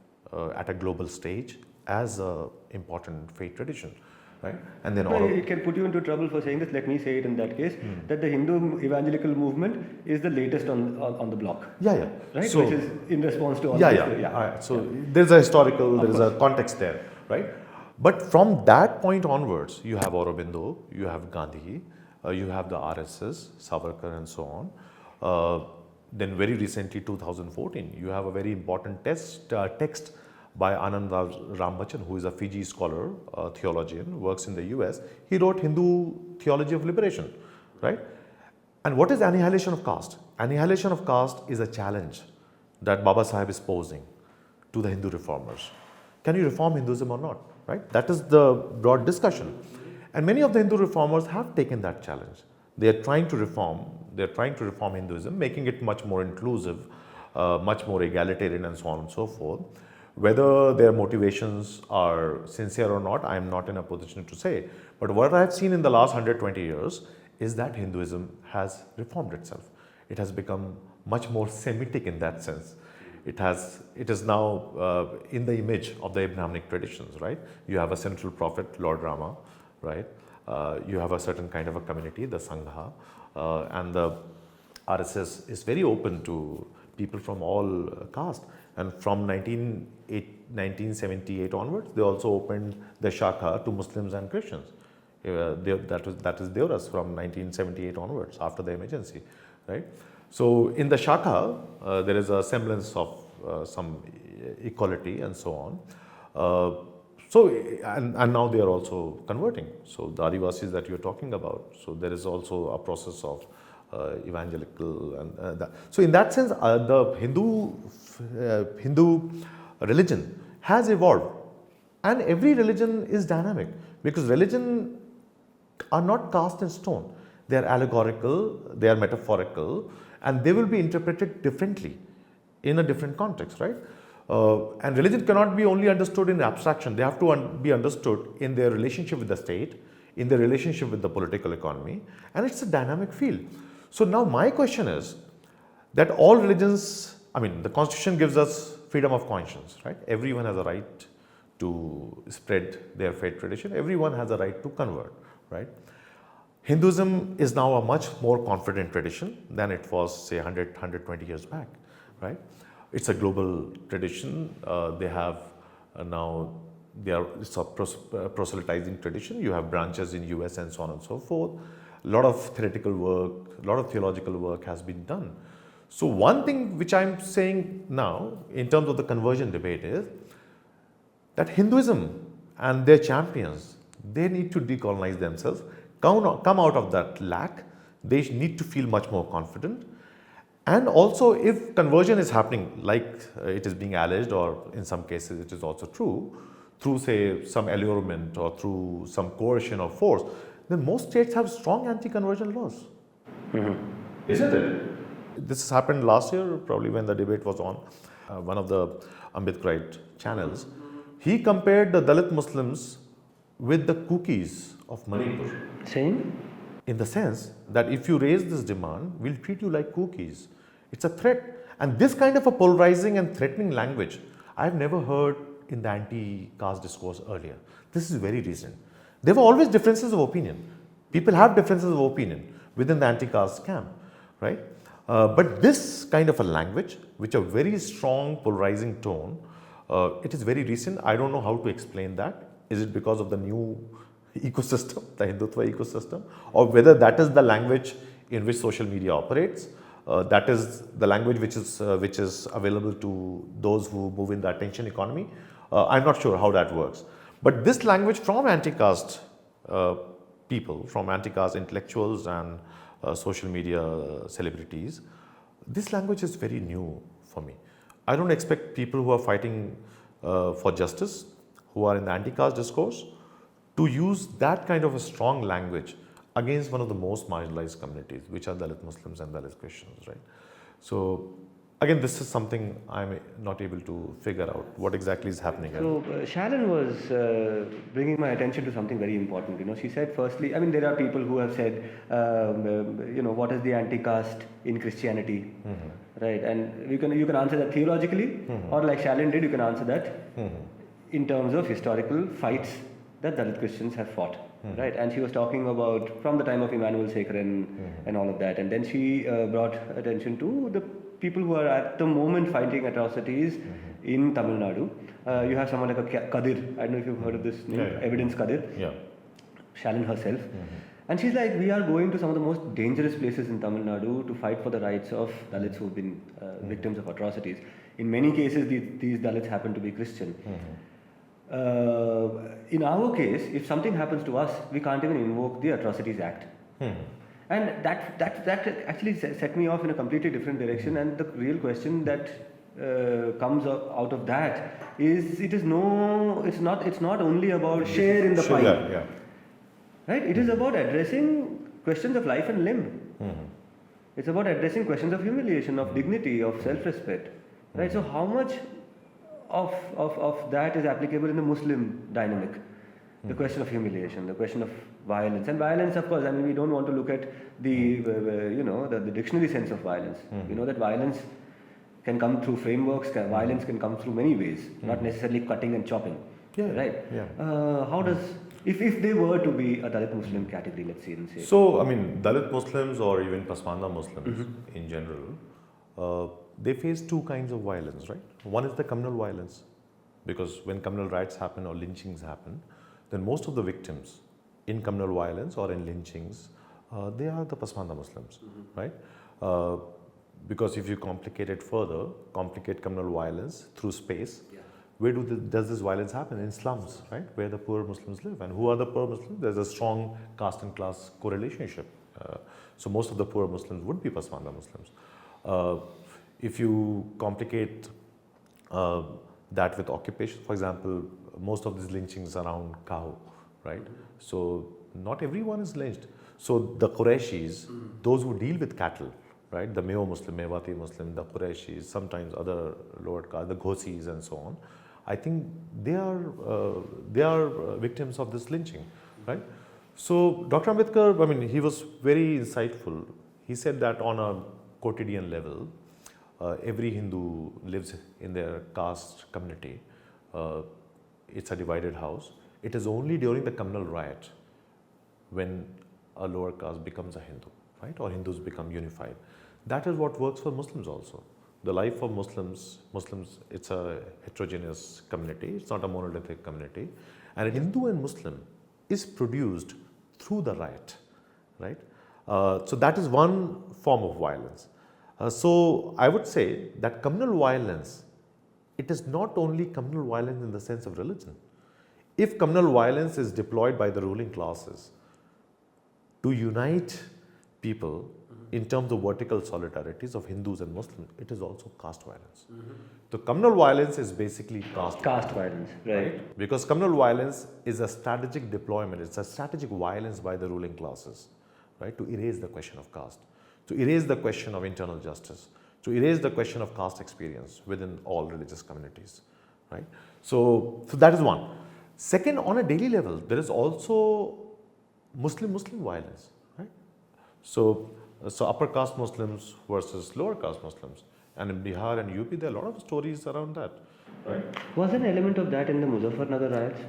at a global stage as an important faith tradition, right? And then it can put you into trouble for saying this. Let me say it in that case, that the Hindu evangelical movement is the latest on the block. Right? So, which is in response to all this. So there's a historical, there is a context there, right? But from that point onwards, you have Aurobindo, you have Gandhi, you have the RSS, Savarkar and so on. Then very recently, 2014, you have a very important text by Anand Rambachan, who is a Fiji scholar, theologian, works in the US. He wrote Hindu Theology of Liberation, right? And what is annihilation of caste? Annihilation of caste is a challenge that Baba Sahib is posing to the Hindu reformers. Can you reform Hinduism or not, right? That is the broad discussion. And many of the Hindu reformers have taken that challenge. They are trying to reform Hinduism, making it much more inclusive, much more egalitarian and so on and so forth. Whether their motivations are sincere or not, I am not in a position to say. But what I have seen in the last 120 years is that Hinduism has reformed itself. It has become much more Semitic in that sense. It is now in the image of the Abrahamic traditions, right? You have a central prophet, Lord Rama, right? You have a certain kind of a community, the Sangha, and the RSS is very open to people from all castes. And from 1978 onwards, they also opened the Shakha to Muslims and Christians. That is Deoras from 1978 onwards, after the emergency, right? So in the Shakha, there is a semblance of some equality and so on. So, and now they are also converting. So the Adivasis that you're talking about, so there is also a process of evangelical and that. So in that sense, the Hindu religion has evolved, and every religion is dynamic because religion are not cast in stone. They are allegorical, they are metaphorical, and they will be interpreted differently in a different context, right? And religion cannot be only understood in abstraction. They have to be understood in their relationship with the state, in their relationship with the political economy, and it's a dynamic field. So now my question is that all religions, I mean, the constitution gives us freedom of conscience, right? Everyone has a right to spread their faith tradition. Everyone has a right to convert, right? Hinduism is now a much more confident tradition than it was, say, 100, 120 years back, right? It's a global tradition. They have it's a proselytizing tradition. You have branches in US and so on and so forth. A lot of theoretical work, a lot of theological work has been done. So one thing which I'm saying now in terms of the conversion debate is that Hinduism and their champions, they need to decolonize themselves, come out of that lack. They need to feel much more confident. And also, if conversion is happening like it is being alleged, or in some cases it is also true, through say some allurement or through some coercion or force, then most states have strong anti-conversion laws. Isn't it? This has happened last year, probably when the debate was on one of the Ambedkarite channels. He compared the Dalit Muslims with the cookies of Manipur. Saying? In the sense that if you raise this demand, we'll treat you like cookies. It's a threat. And this kind of a polarizing and threatening language, I've never heard in the anti-caste discourse earlier. This is very recent. There were always differences of opinion. People have differences of opinion within the anti-caste camp, right? But this kind of a language, which a very strong polarizing tone, it is very recent. I don't know how to explain that. Is it because of the new ecosystem, the Hindutva ecosystem, or whether that is the language in which social media operates? That is the language which is available to those who move in the attention economy. I'm not sure how that works. But this language from anti-caste people, from anti-caste intellectuals and social media celebrities, this language is very new for me. I don't expect people who are fighting for justice, who are in the anti-caste discourse, to use that kind of a strong language against one of the most marginalized communities, which are Dalit Muslims and Dalit Christians, right? So again, this is something I'm not able to figure out what exactly is happening. So Shalin was bringing my attention to something very important. You know, she said, firstly, I mean, there are people who have said, you know, what is the anti-caste in Christianity, right? And you can answer that theologically, or like Shalin did, you can answer that in terms of historical fights that Dalit Christians have fought, right? And she was talking about from the time of Emmanuel Sekharan and all of that. And then she brought attention to the people who are at the moment fighting atrocities in Tamil Nadu. You have someone like a Kadir, I don't know if you've heard of this name, Evidence Kadir, Shalin herself. And she's like, we are going to some of the most dangerous places in Tamil Nadu to fight for the rights of Dalits who've been victims of atrocities. In many cases, these Dalits happen to be Christian. In our case, if something happens to us, we can't even invoke the Atrocities Act. And that actually set me off in a completely different direction. And the real question that comes out of that is, it's not only about share in the pie, right? It is about addressing questions of life and limb. It's about addressing questions of humiliation, of dignity, of self-respect, right? So how much of that is applicable in the Muslim dynamic? The question of humiliation, the question of violence. And violence, of course, I mean, we don't want to look at the dictionary sense of violence. You know that violence can come through frameworks, violence can come through many ways, not necessarily cutting and chopping, right? How does, if they were to be a Dalit Muslim category, let's say. So, I mean, Dalit Muslims or even Pasmanda Muslims in general, they face two kinds of violence, right? One is the communal violence, because when communal riots happen or lynchings happen, then most of the victims in communal violence or in lynchings, they are the Pasmanda Muslims, right? Because if you complicate it further, complicate communal violence through space, Where does this violence happen? In slums, right? Where the poor Muslims live. And who are the poor Muslims? There's a strong caste and class correlationship. So most of the poor Muslims would be Pasmanda Muslims. If you complicate that with occupation, for example, most of these lynchings around cow, right? So not everyone is lynched. So the Qurayshis, those who deal with cattle, right? The Meo Muslim, Mewati Muslim, the Qurayshis, sometimes other lower caste, the Ghosis and so on. I think they are victims of this lynching, right? So Dr. Ambedkar, I mean, he was very insightful. He said that on a quotidian level, every Hindu lives in their caste community. It's a divided house. It is only during the communal riot when a lower caste becomes a Hindu, right? Or Hindus become unified. That is what works for Muslims also. The life of Muslims, it's a heterogeneous community. It's not a monolithic community. And Hindu and Muslim is produced through the riot, right? So that is one form of violence. So I would say that communal violence, it is not only communal violence in the sense of religion. If communal violence is deployed by the ruling classes to unite people in terms of vertical solidarities of Hindus and Muslims, it is also caste violence. The communal violence is basically caste violence, right? Because communal violence is a strategic deployment, it's a strategic violence by the ruling classes, right? To erase the question of caste, to erase the question of internal justice, to erase the question of caste experience within all religious communities, right? So that is one. Second, on a daily level, there is also Muslim violence, right? So upper caste Muslims versus lower caste Muslims. And in Bihar and UP, there are a lot of stories around that, right? Was an element of that in the Muzaffarnagar riots?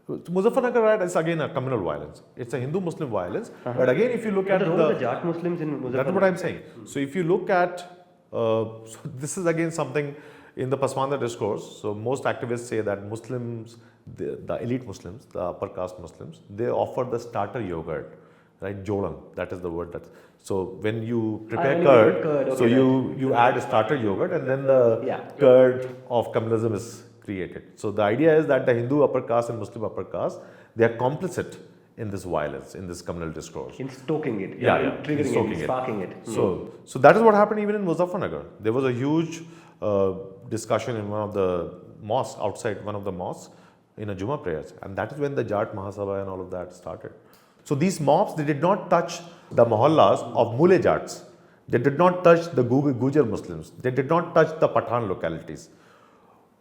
Muzaffarnagar riot is again a communal violence. It's a Hindu-Muslim violence. But again, if you look at the role of the Jat Muslims in Muzaffarnagar. That's what I'm saying. So if you look at, so this is again something in the Pasmanda discourse. So most activists say that Muslims, the elite Muslims, the upper caste Muslims, they offer the starter yogurt, right? Jolan, that is the word that. So when you prepare curd, okay, so you add a starter yogurt and then the curd of communalism is created. So the idea is that the Hindu upper caste and Muslim upper caste, they are complicit in this violence, in this communal discourse. In stoking it, triggering it, sparking it. So that is what happened even in Muzaffarnagar. There was a huge discussion in one of the mosques, outside one of the mosques, in a Jummah prayers. And that is when the Jat Mahasabha and all of that started. So these mobs, they did not touch the mohallas of Mule Jats. They did not touch the Gujar Muslims. They did not touch the Pathan localities.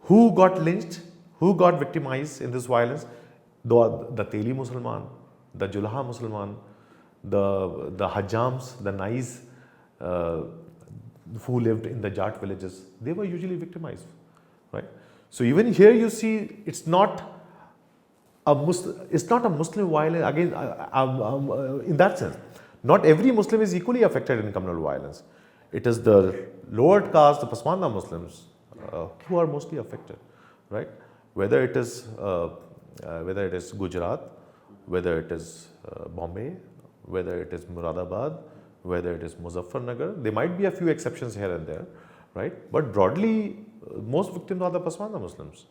Who got lynched? Who got victimized in this violence? The Teli Musalman, the Julaha Musalman, the Hajjams, the Nais, who lived in the Jat villages, they were usually victimized, right? So even here you see, it's not a Muslim violence, again, in that sense. Not every Muslim is equally affected in communal violence. It is the lower caste, the Pasmanda Muslims, who are mostly affected, right? Whether it is Gujarat, whether it is Bombay, whether it is Muradabad, whether it is Muzaffarnagar. There might be a few exceptions here and there, right? But broadly, most victims are the Pasmanda Muslims.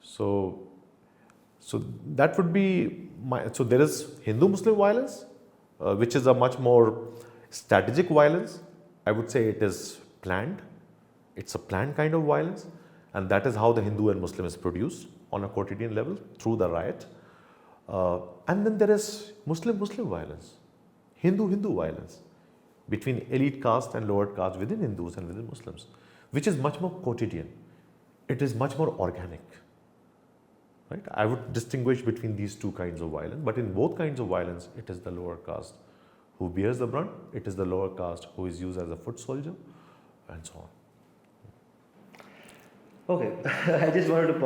So that would be so there is Hindu-Muslim violence, which is a much more strategic violence. I would say it is planned. It's a planned kind of violence, and that is how the Hindu and Muslim is produced on a quotidian level through the riot. And then there is Muslim-Muslim violence, Hindu-Hindu violence between elite caste and lower caste within Hindus and within Muslims, which is much more quotidian. It is much more organic. Right? I would distinguish between these two kinds of violence, but in both kinds of violence, it is the lower caste who bears the brunt, it is the lower caste who is used as a foot soldier, and so on. Okay, I just wanted to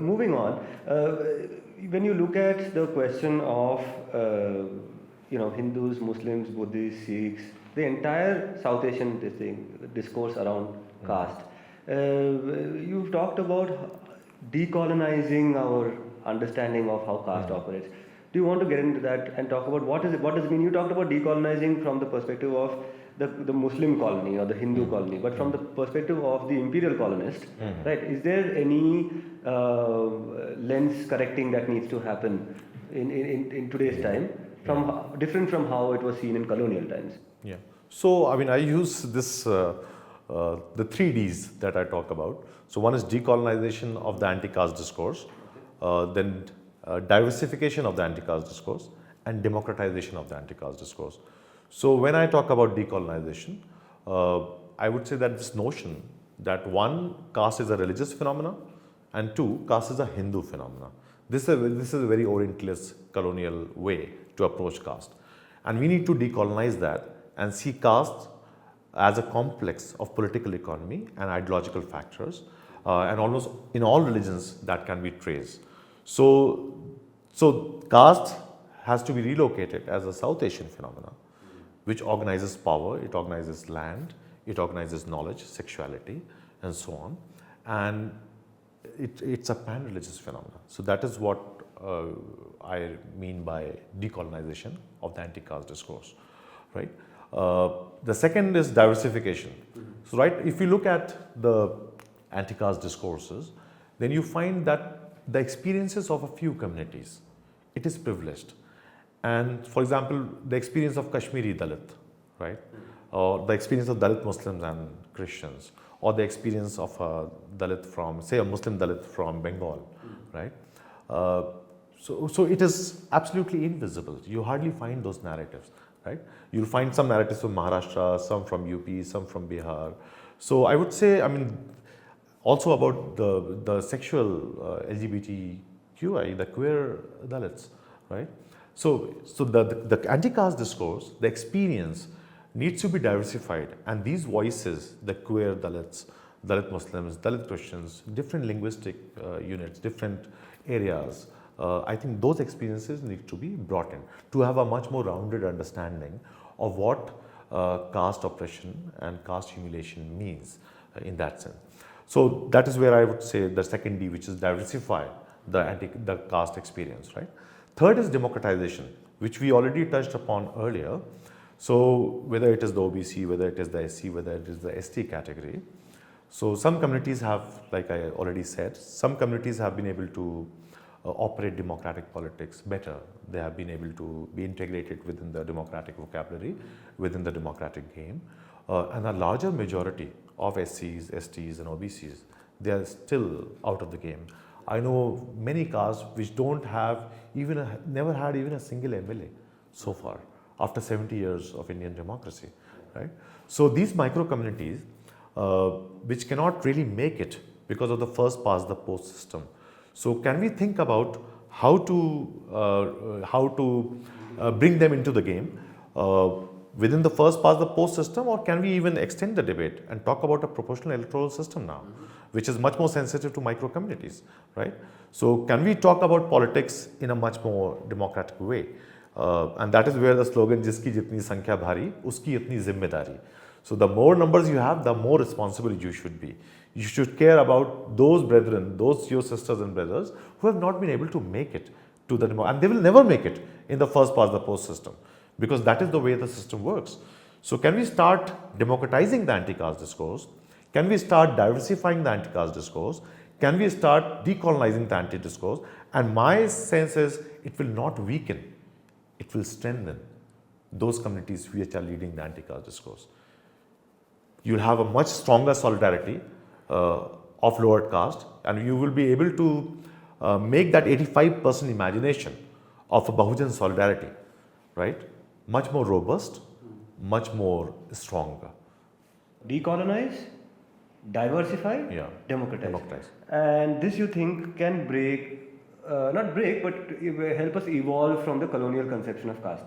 moving on, when you look at the question of Hindus, Muslims, Buddhists, Sikhs, the entire South Asian discourse around caste, you've talked about decolonizing our understanding of how caste operates. Do you want to get into that and talk about what does it mean? You talked about decolonizing from the perspective of the Muslim colony or the Hindu colony, but from the perspective of the imperial colonist, right? Is there any lens correcting that needs to happen in today's time, different from how it was seen in colonial times? Yeah. So, I mean, I use this, the 3Ds that I talk about. So, one is decolonization of the anti-caste discourse, then diversification of the anti-caste discourse, and democratization of the anti-caste discourse. So, when I talk about decolonization, I would say that this notion that one, caste is a religious phenomenon, and two, caste is a Hindu phenomenon. This is a very Orientalist colonial way to approach caste. And we need to decolonize that and see caste as a complex of political economy and ideological factors, and almost in all religions that can be traced. So caste has to be relocated as a South Asian phenomenon, which organizes power, it organizes land, it organizes knowledge, sexuality, and so on. And it's a pan-religious phenomenon. So that is what I mean by decolonization of the anti-caste discourse, right? The second is diversification. So, right, if you look at the anti-caste discourses, then you find that the experiences of a few communities, it is privileged. And for example, the experience of Kashmiri Dalit, right? Or the experience of Dalit Muslims and Christians, or the experience of a Dalit from, say, a Muslim Dalit from Bengal, right? So it is absolutely invisible. You hardly find those narratives, right? You'll find some narratives from Maharashtra, some from UP, some from Bihar. So I would say, I mean, also about the sexual LGBTQI, the queer Dalits, right? So the anti-caste discourse, the experience needs to be diversified, and these voices, the queer Dalits, Dalit Muslims, Dalit Christians, different linguistic units, different areas, I think those experiences need to be brought in to have a much more rounded understanding of what caste oppression and caste humiliation means in that sense. So that is where I would say the second D, which is diversify the caste experience, right? Third is democratization, which we already touched upon earlier. So whether it is the OBC, whether it is the SC, whether it is the ST category. So some communities have, like I already said, some communities have been able to operate democratic politics better. They have been able to be integrated within the democratic vocabulary, within the democratic game. And a larger majority of SCs, STs and OBCs, they are still out of the game. I know many castes which don't have never had even a single MLA so far after 70 years of Indian democracy, right? So these micro communities, which cannot really make it because of the first past the post system. So can we think about how to bring them into the game within the first past the post system, or can we even extend the debate and talk about a proportional electoral system now, which is much more sensitive to micro communities, right? So can we talk about politics in a much more democratic way? And that is where the slogan, "Jiski jitni sankhya bhari, uski itni zimmedari." So the more numbers you have, the more responsible you should be. You should care about those brethren, those your sisters and brothers who have not been able to make it to the and they will never make it in the first past the post system, because that is the way the system works. So can we start democratizing the anti-caste discourse? Can we start diversifying the anti-caste discourse? Can we start decolonizing the anti-discourse? And my sense is it will not weaken, it will strengthen those communities which are leading the anti-caste discourse. You'll have a much stronger solidarity of lower caste, and you will be able to make that 85% imagination of a Bahujan solidarity, right, much more robust, much more stronger. Decolonize, diversify, democratize. And this you think can break, not break, but help us evolve from the colonial conception of caste?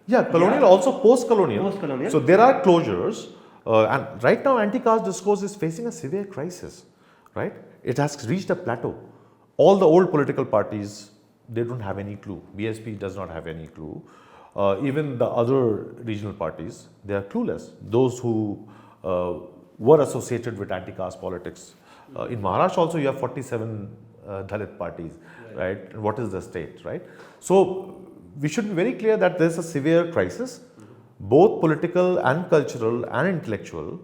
Yeah, colonial, also post-colonial. Post-colonial. So there are closures. And right now, anti-caste discourse is facing a severe crisis, right? It has reached a plateau. All the old political parties, they don't have any clue. BSP does not have any clue. Even the other regional parties, they are clueless. Those who were associated with anti-caste politics. In Maharashtra also, you have 47 Dalit parties, right? And what is the state, right? So we should be very clear that there is a severe crisis. both political and cultural and intellectual.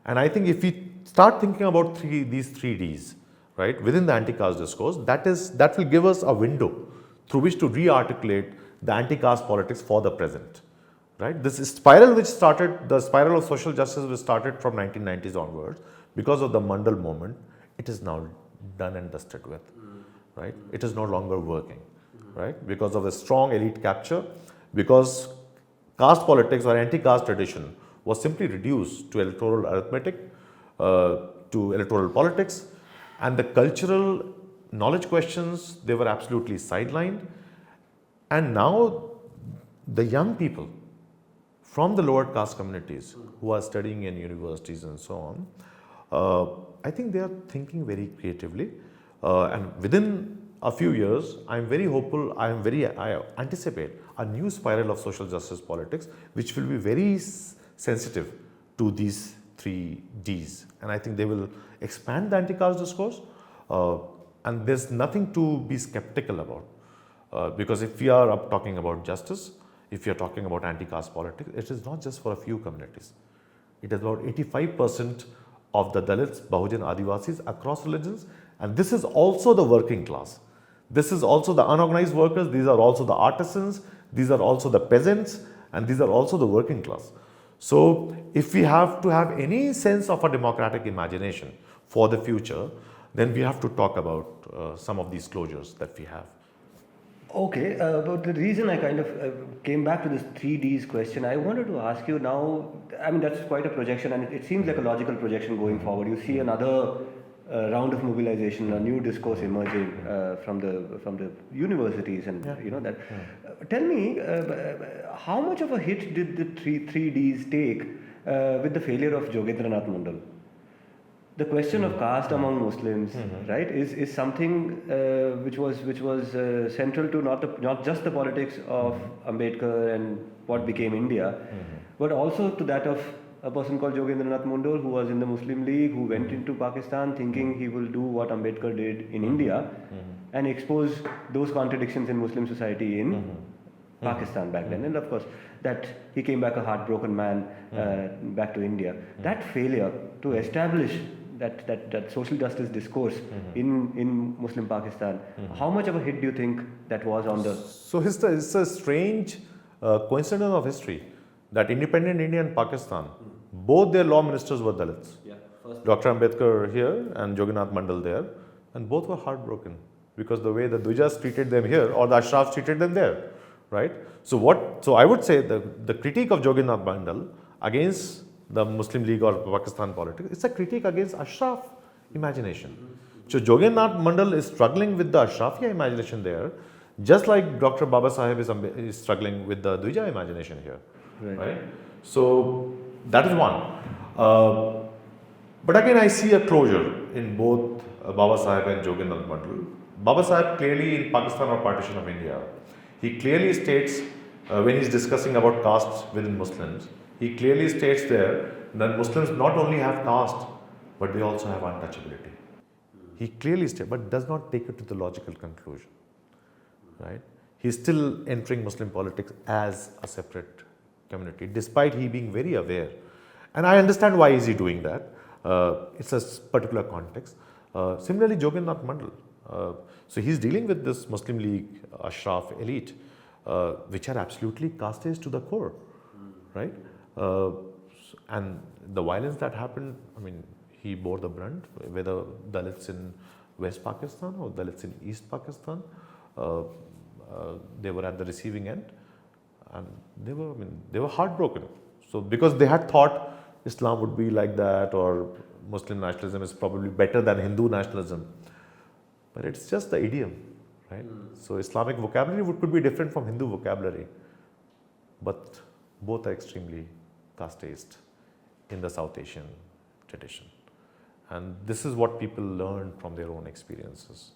And I think if we start thinking about these three Ds, right, within the anti-caste discourse, that will give us a window through which to re-articulate the anti-caste politics for the present. Right? This spiral which started, the spiral of social justice which started from 1990s onwards, because of the Mondal movement, it is now done and dusted with. Right? It is no longer working. Right? Because of a strong elite capture, because caste politics or anti-caste tradition was simply reduced to electoral arithmetic, to electoral politics, and the cultural knowledge questions, they were absolutely sidelined. And now the young people from the lower caste communities who are studying in universities and so on, I think they are thinking very creatively. And within a few years, I'm very hopeful, I anticipate a new spiral of social justice politics, which will be very sensitive to these three Ds. And I think they will expand the anti-caste discourse. And there's nothing to be skeptical about. Because if we are talking about justice, if you are talking about anti-caste politics, it is not just for a few communities. It is about 85% of the Dalits, Bahujan, Adivasis across religions, and this is also the working class. This is also the unorganized workers, these are also the artisans, these are also the peasants, and these are also the working class. So if we have to have any sense of a democratic imagination for the future, then we have to talk about some of these closures that we have. Okay, but the reason I kind of came back to this 3Ds question, I wanted to ask you now, I mean, that's quite a projection, and it seems like a logical projection going forward. You see another round of mobilization, a new discourse emerging from the universities, and you know that. Tell me, how much of a hit did the 3Ds take with the failure of Jogendranath Mondal? The question of caste among Muslims, right, is something which was central to not just the politics of Ambedkar and what became India, but also to that of a person called Jogendranath Mondal, who was in the Muslim League, who went into Pakistan thinking he will do what Ambedkar did in India and expose those contradictions in Muslim society in Pakistan back then. And of course, that he came back a heartbroken man back to India. That failure to establish that social justice discourse in Muslim Pakistan, how much of a hit do you think that was on the... So it's a strange coincidence of history that independent India and Pakistan, both their law ministers were Dalits. Dr. Ambedkar here and Jogendranath Mondal there, and both were heartbroken because the way the Dujas treated them here or the Ashrafs treated them there, right? So I would say the critique of Jogendranath Mondal against the Muslim League or Pakistan politics, it's a critique against Ashraf imagination. So Jogendranath Mondal is struggling with the Ashrafia imagination there, just like Dr. Baba Saheb is struggling with the Dvija imagination here. Right? So that is one. But again, I see a closure in both Baba Saheb and Jogendranath Mondal. Baba Saheb clearly in Pakistan or partition of India, he clearly states when he is discussing about castes within Muslims, he clearly states there that Muslims not only have caste, but they also have untouchability. He clearly states, but does not take it to the logical conclusion. Right? He is still entering Muslim politics as a separate community, despite he being very aware. And I understand why is he doing that. It's a particular context. Similarly, Jogendranath Mondal. So he's dealing with this Muslim League, Ashraf elite, which are absolutely casteist to the core, right? And the violence that happened, I mean, he bore the brunt, whether Dalits in West Pakistan or Dalits in East Pakistan, they were at the receiving end, and they were heartbroken. So because they had thought Islam would be like that, or Muslim nationalism is probably better than Hindu nationalism, but it's just the idiom, right? So Islamic vocabulary could be different from Hindu vocabulary, but both are extremely casteist in the South Asian tradition. And this is what people learn from their own experiences.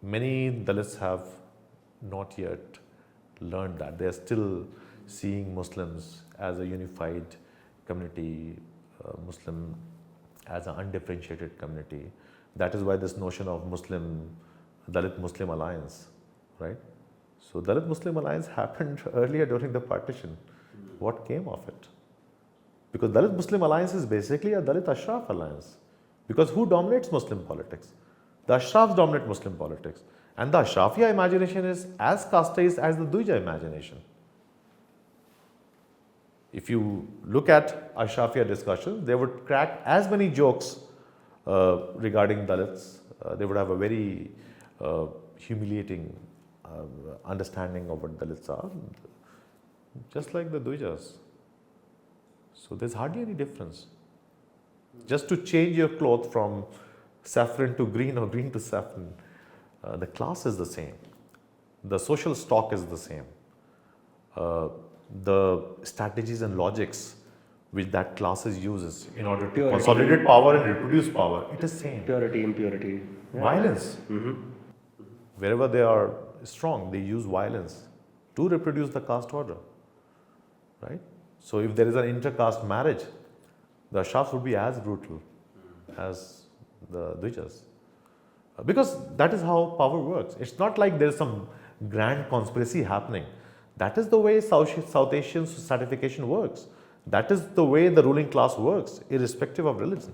Many Dalits have not yet learned that. They are still seeing Muslims as a unified community, Muslim as an undifferentiated community. That is why this notion of Dalit Muslim alliance, right? So Dalit Muslim alliance happened earlier during the partition. What came of it? Because Dalit Muslim alliance is basically a Dalit Ashraf alliance. Because who dominates Muslim politics? The Ashrafs dominate Muslim politics. And the Ashrafiya imagination is as casteist as the Duija imagination. If you look at Ashrafiya discussions, they would crack as many jokes regarding Dalits. They would have a very humiliating understanding of what Dalits are, just like the Duijas. So there's hardly any difference. Just to change your cloth from saffron to green or green to saffron, the class is the same. The social stock is the same. The strategies and logics which that classes uses in order to consolidate power and reproduce power, it is same. Purity, impurity. Yeah. Violence. Wherever they are strong, they use violence to reproduce the caste order. Right? So if there is an inter-caste marriage, the Ashrafs would be as brutal as the Duijas. Because that is how power works. It's not like there is some grand conspiracy happening. That is the way South Asian stratification works. That is the way the ruling class works, irrespective of religion.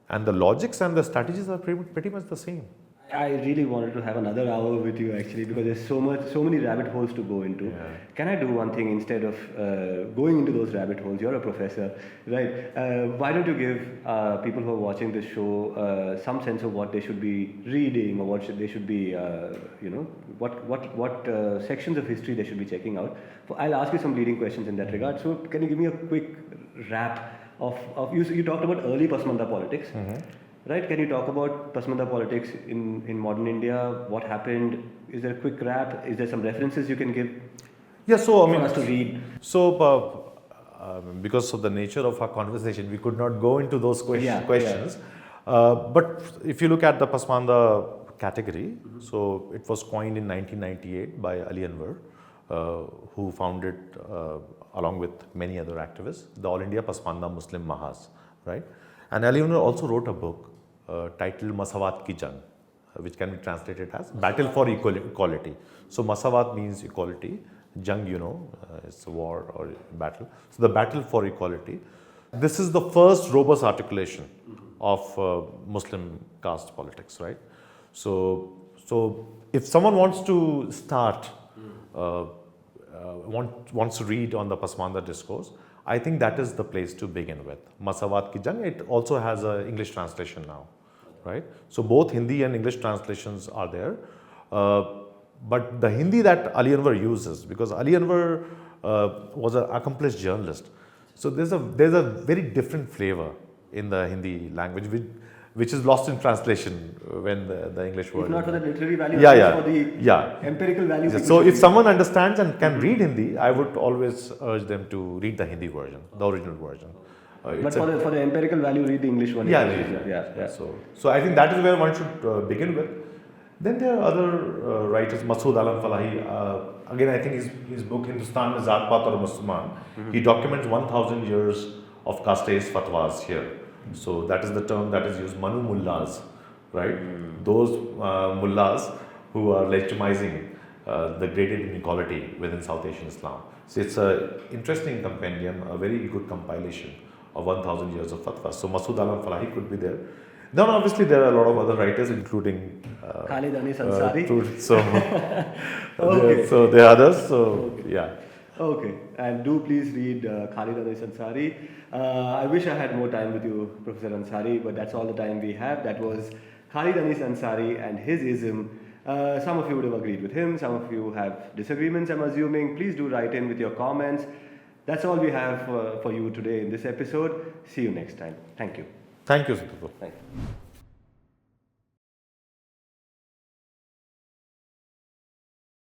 And the logics and the strategies are pretty much the same. I really wanted to have another hour with you actually, because there's so many rabbit holes to go into. Yeah. Can I do one thing instead of going into those rabbit holes? You're a professor, right? Why don't you give people who are watching this show some sense of what they should be reading, or they should be, what sections of history they should be checking out? I'll ask you some leading questions in that regard. So can you give me a quick wrap of you talked about early Pasmanda politics. Right? Can you talk about Pasmanda politics in modern India? What happened? Is there a quick wrap? Is there some references you can give? Yeah, so for us to read? So because of the nature of our conversation, we could not go into those questions. But if you look at the Pasmanda category, so it was coined in 1998 by Ali Anwar, who founded, along with many other activists, the All India Pasmanda Muslim Mahas, right? And Ali Anwar also wrote a book titled Masawat Ki Jang, which can be translated as Battle for Equality. So Masawat means equality, Jang, it's a war or battle. So the battle for equality. This is the first robust articulation of Muslim caste politics, right? So if someone wants to start, wants to read on the Pasmanda discourse, I think that is the place to begin with. Masawat Ki Jang, it also has an English translation now, right? So both Hindi and English translations are there. But the Hindi that Ali Anwar uses, because Ali Anwar was an accomplished journalist, so there's a very different flavor in the Hindi language, which is lost in translation when the English word. If not for the literary value, for the empirical value. Yeah. So if someone understands and can read Hindi, I would always urge them to read the Hindi version, the original version. But for the empirical value, read the English one. Yeah. So I think that is where one should begin with. Then there are other writers, Masood Alam Falahi. Again, I think his book Hindustan Mein Zaat Paat aur Musliman, he documents 1,000 years of casteist fatwas here. So that is the term that is used, Manu Mullahs, right? Those mullahs who are legitimizing the graded inequality within South Asian Islam. So it's an interesting compendium, a very good compilation of 1,000 years of fatwas. So Masood Alam Falahi could be there. Then obviously there are a lot of other writers, including Khalid Anis Ansari. So there are others. So yeah. Okay, and do please read Khalid Anis Ansari. I wish I had more time with you, Professor Ansari, but that's all the time we have. That was Khalid Anis Ansari and his ism. Some of you would have agreed with him, some of you have disagreements, I'm assuming. Please do write in with your comments. That's all we have for you today in this episode. See you next time. Thank you. Thank you, Sudipto. Thank you.